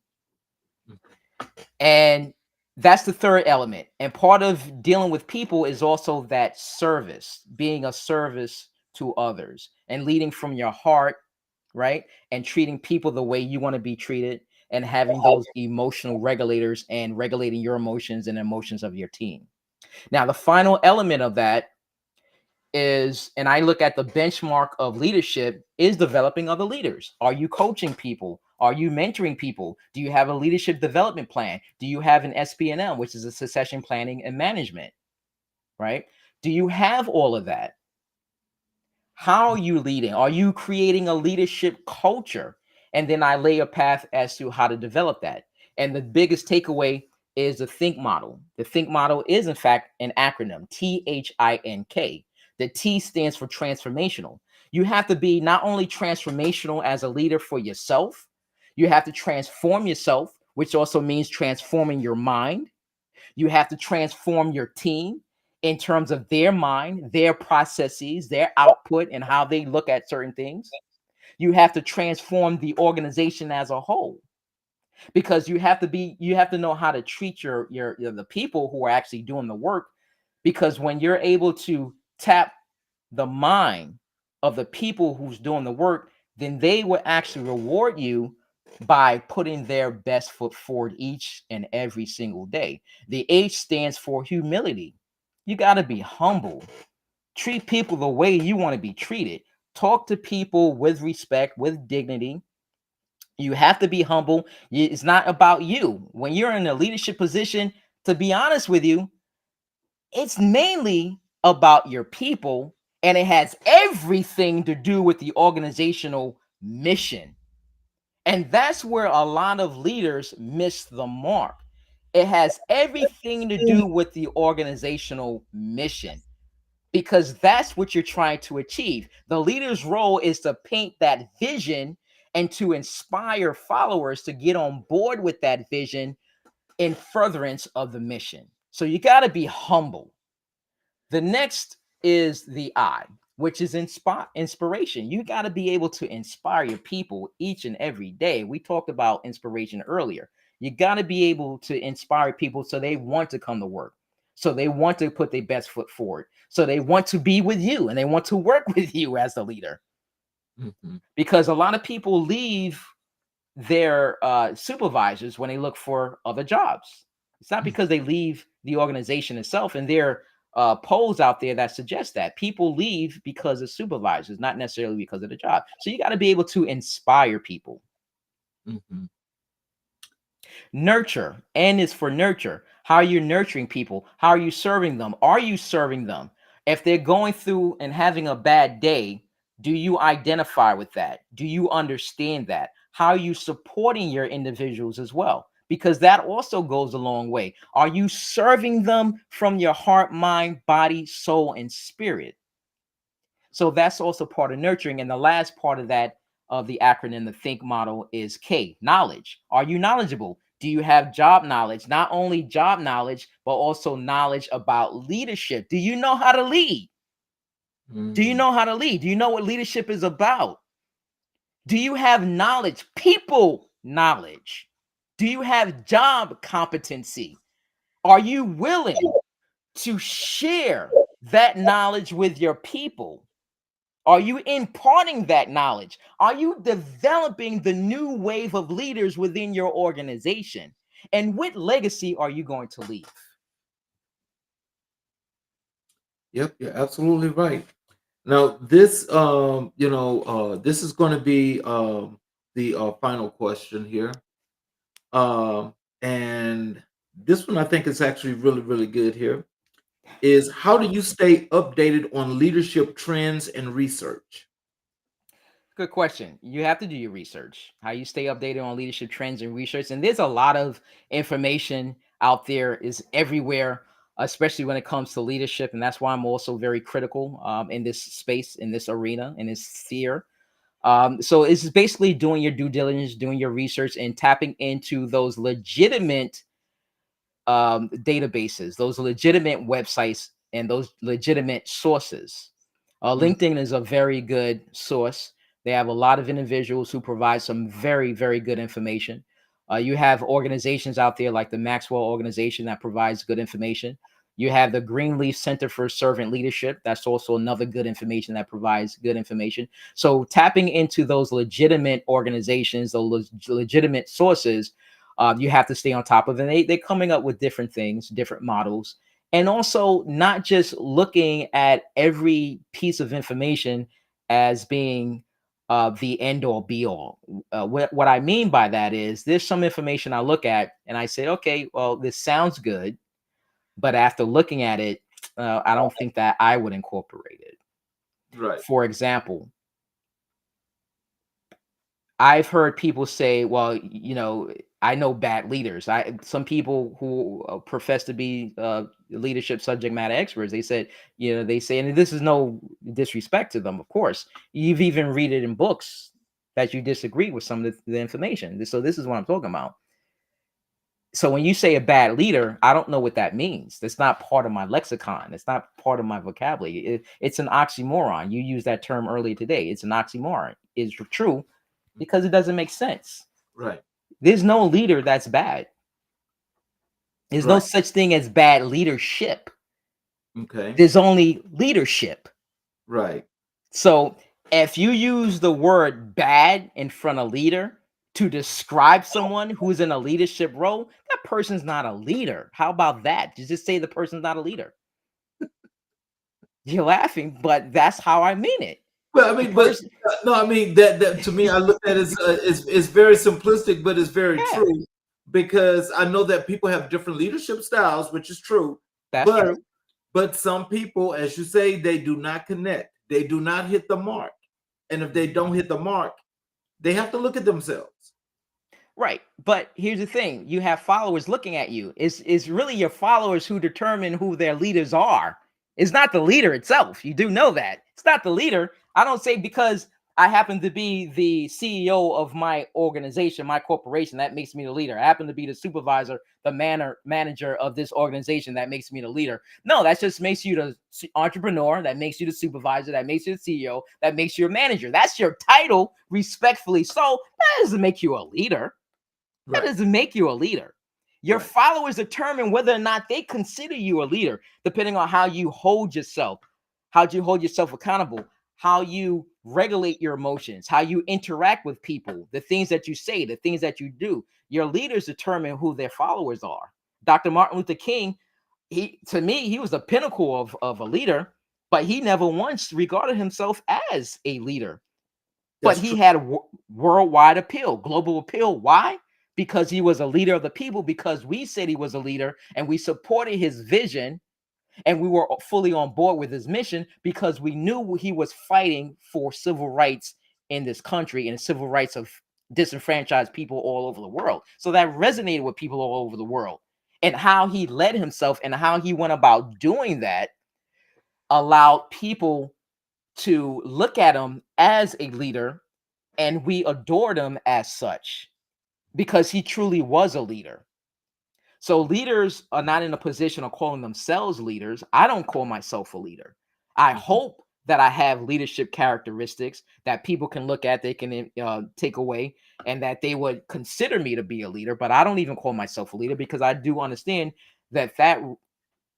And that's the third element. And part of dealing with people is also that service, being a service to others and leading from your heart, right? And treating people the way you want to be treated and having those emotional regulators and regulating your emotions and emotions of your team. Now, the final element of that is, and I look at the benchmark of leadership, is developing other leaders. Are you coaching people? Are you mentoring people? Do you have a leadership development plan? Do you have an SPNM, which is a succession planning and management, right? Do you have all of that? How are you leading? Are you creating a leadership culture? And then I lay a path as to how to develop that. And the biggest takeaway is the think model. The think model is, in fact, an acronym, THINK. The T stands for transformational. You have to be not only transformational as a leader for yourself, you have to transform yourself, which also means transforming your mind. You have to transform your team in terms of their mind, their processes, their output, and how they look at certain things. You have to transform the organization as a whole, because you have to know how to treat your the people who are actually doing the work, because when you're able to tap the mind of the people who's doing the work, then they will actually reward you by putting their best foot forward each and every single day. The H stands for humility. You got to be humble. Treat people the way you want to be treated. Talk to people with respect, with dignity. You have to be humble. It's not about you. When you're in a leadership position, to be honest with you, it's mainly about your people, and it has everything to do with the organizational mission. And that's where a lot of leaders miss the mark. It has everything to do with the organizational mission, because that's what you're trying to achieve. The leader's role is to paint that vision and to inspire followers to get on board with that vision in furtherance of the mission. So you got to be humble. The next is the I, which is inspiration. You got to be able to inspire your people each and every day. We talked about inspiration earlier. You got to be able to inspire people so they want to come to work. So they want to put their best foot forward. So they want to be with you and they want to work with you as the leader. Mhm. Because a lot of people leave their supervisors when they look for other jobs. It's not because they leave the organization itself, and there are polls out there that suggest that people leave because of supervisors, not necessarily because of the job. So you got to be able to inspire people. Mhm. Nurture. N is for nurture. How are you nurturing people? How are you serving them? Are you serving them? If they're going through and having a bad day, do you identify with that? Do you understand that? How are you supporting your individuals as well? Because that also goes a long way. Are you serving them from your heart, mind, body, soul, and spirit? So that's also part of nurturing. And the last part of that, of the acronym, the think model, is K, knowledge. Are you knowledgeable? Do you have job knowledge? Not only job knowledge, but also knowledge about leadership. Do you know how to lead? Do you Mhm. know how to lead? Do you know what leadership is about? Do you have knowledge, people knowledge? Do you have job competency? Are you willing to share that knowledge with your people? Are you imparting that knowledge? Are you developing the new wave of leaders within your organization? And what legacy are you going to leave? Yep, you're absolutely right. Now, this, this is going to be the final question here. And this one I think is actually really, really good here. Is how do you stay updated on leadership trends and research? Good question. You have to do your research. How you stay updated on leadership trends and research. And there's a lot of information out there, is everywhere, especially when it comes to leadership. And that's why I'm also very critical in this space, in this arena, in this sphere. So it's basically doing your due diligence, doing your research, and tapping into those legitimate databases, those legitimate websites, and those legitimate sources. Mm, LinkedIn is a very good source. They have a lot of individuals who provide some very, very good information. You have organizations out there like the Maxwell organization that provides good information. You have the Greenleaf Center for Servant Leadership. That's also another good information that provides good information. So tapping into those legitimate organizations, those legitimate sources, you have to stay on top of. And they're coming up with different things, different models, and also not just looking at every piece of information as being the end all be all. What I mean by that is there's some information I look at and I say, okay, well, this sounds good, but after looking at it, I don't think that I would incorporate it. Right. For example, I've heard people say, well, I know bad leaders. Some people who profess to be leadership subject matter experts, they said, they say, and this is no disrespect to them, of course. You've even read it in books that you disagree with some of the information. So this is what I'm talking about. So when you say a bad leader, I don't know what that means. That's not part of my lexicon. It's not part of my vocabulary. It's an oxymoron. You used that term earlier today. It's an oxymoron. It's true because it doesn't make sense. Right. There's no leader that's bad. There's no Right. such thing as bad leadership. Okay. There's only leadership. Right. So if you use the word bad in front of leader to describe someone who's in a leadership role, that person's not a leader. How about that? You just say the person's not a leader. You're laughing, but that's how I mean it. Well, I The mean, but person, no, I mean that to me, I look at it as is very simplistic, but it's very yeah, true because I know that people have different leadership styles, which is true. that's But true. some people, as you say, they do not connect. They do not hit the mark, and if they don't hit the mark, they have to look at themselves. Right. But here's the thing. You have followers looking at you. It's really your followers who determine who their leaders are. It's not the leader itself. You do know that. It's not the leader. I don't say because I happen to be the CEO of my organization, my corporation, that makes me the leader. I happen to be the supervisor, the manager of this organization, that makes me the leader. No, that just makes you the entrepreneur, that makes you the supervisor, that makes you the CEO, that makes you a manager. That's your title, respectfully so. That doesn't make you a leader. That Right. doesn't make you a leader. Your Right. followers determine whether or not they consider you a leader, depending on how you hold yourself, how you hold yourself accountable, how you regulate your emotions, how you interact with people, the things that you say, the things that you do. Your leaders determine who their followers are. Dr. Martin Luther King, to me, he was the pinnacle of a leader, but he never once regarded himself as a leader, but That's true. he had worldwide appeal, global appeal. Why? Because he was a leader of the people, because we said he was a leader and we supported his vision and we were fully on board with his mission because we knew he was fighting for civil rights in this country and civil rights of disenfranchised people all over the world. So that resonated with people all over the world. And how he led himself and how he went about doing that allowed people to look at him as a leader, and we adored him as such because he truly was a leader. So leaders are not in a position of calling themselves leaders. I don't call myself a leader. I Mhm. hope that I have leadership characteristics that people can look at, they can take away, and that they would consider me to be a leader. But I don't even call myself a leader because I do understand that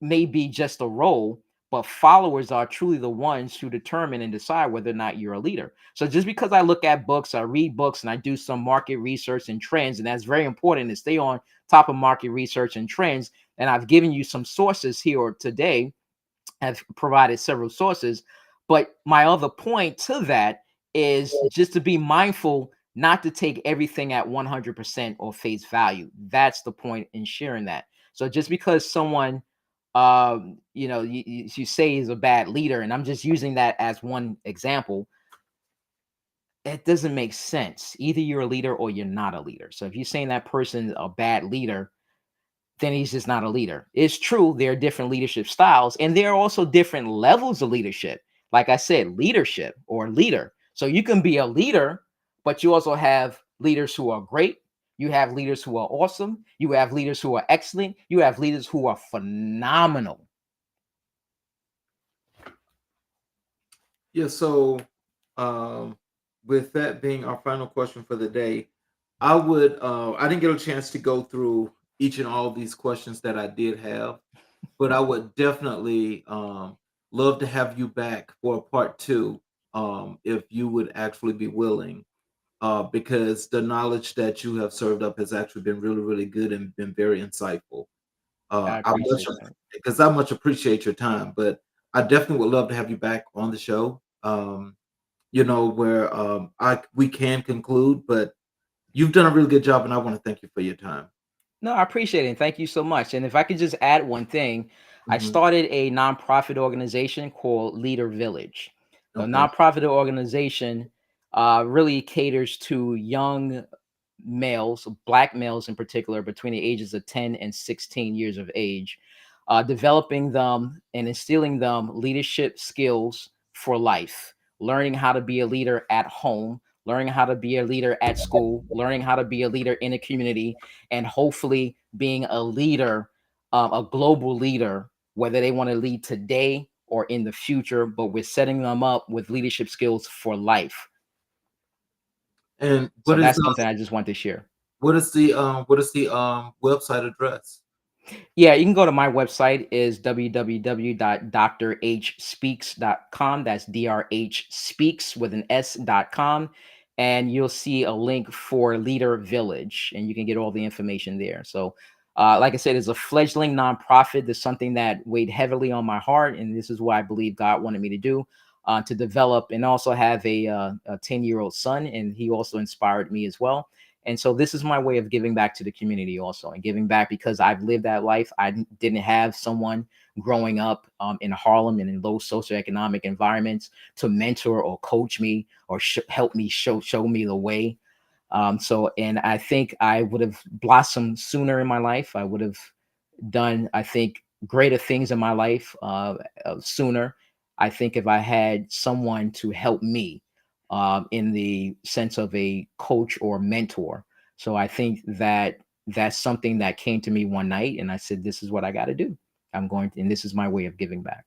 may be just a role, but followers are truly the ones who determine and decide whether or not you're a leader. So just because I look at books, I read books, and I do some market research and trends, and that's very important to stay on top of market research and trends. And I've given you some sources here today. I've provided several sources, but my other point to that is just to be mindful not to take everything at 100% or face value. That's the point in sharing that. So just because someone you say is a bad leader, and I'm just using that as one example, it doesn't make sense. Either you're a leader or you're not a leader. So if you're saying that person's a bad leader, then he's just not a leader. It's true, there are different leadership styles, and there are also different levels of leadership. Like I said, leadership or leader. So you can be a leader, but you also have leaders who are great. You have leaders who are awesome. You have leaders who are excellent. You have leaders who are phenomenal. Yeah. So, um, with that being our final question for the day, I would. I didn't get a chance to go through each and all of these questions that I did have, but I would definitely love to have you back for a part two, if you would actually be willing, because the knowledge that you have served up has actually been really, really good and been very insightful. I I much appreciate that. because I much appreciate your time, but I definitely would love to have you back on the show. where I we can conclude. But you've done a really good job, and I want to thank you for your time. No, I appreciate it. And thank you so much. And if I could just add one thing, I Hmm. started a nonprofit organization called Leader Village. The Okay. nonprofit organization really caters to young males, black males in particular, between the ages of 10 and 16 years of age, developing them and instilling them leadership skills for life, learning how to be a leader at home, learning how to be a leader at school, learning how to be a leader in a community, and hopefully being a leader, a global leader, whether they want to lead today or in the future, but we're setting them up with leadership skills for life. And So that's something I just want to share. what is the website address? Yeah, you can go to my website is www.drhspeaks.com. That's DRH speaks with an S.com. And you'll see a link for Leader Village, and you can get all the information there. So, like I said, it's a fledgling nonprofit. There's something that weighed heavily on my heart, and this is what I believe God wanted me to do, to develop and also have a 10-year-old son, and he also inspired me as well. And so this is my way of giving back to the community also, and giving back because I've lived that life. Didn't have someone growing up in Harlem and in low socioeconomic environments to mentor or coach me or help me show me the way. So, and I think I would have blossomed sooner in my life. I would have done, I think, greater things in my life sooner. I think if I had someone to help me in the sense of a coach or mentor. So I think that that's something that came to me one night, and I said, "This is what I got to do. I'm going to, and this is my way of giving back."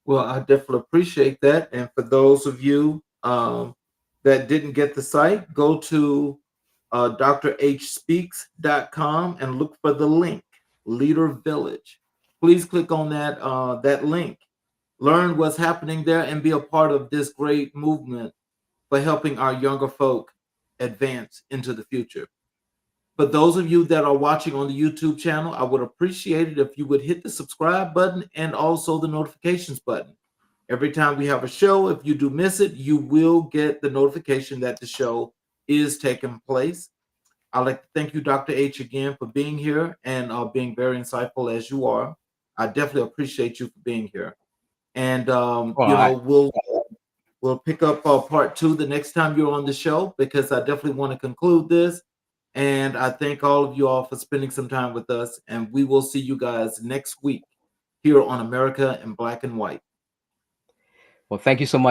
Well, I definitely appreciate that. And for those of you that didn't get the site, go to drhspeaks.com and look for the link, Leader Village. Please click on that link. Learn what's happening there and be a part of this great movement for helping our younger folk advance into the future. For those of you that are watching on the YouTube channel, I would appreciate it if you would hit the subscribe button and also the notifications button. Every time we have a show, if you do miss it, you will get the notification that the show is taking place. I'd like to thank you, Dr. H, again for being here and being very insightful as you are. I definitely appreciate you for being here. And Well, I, we'll pick up part two the next time you're on the show because I definitely want to conclude this. And I thank all of you all for spending some time with us. And we will see you guys next week here on America in Black and White. well, thank you so much.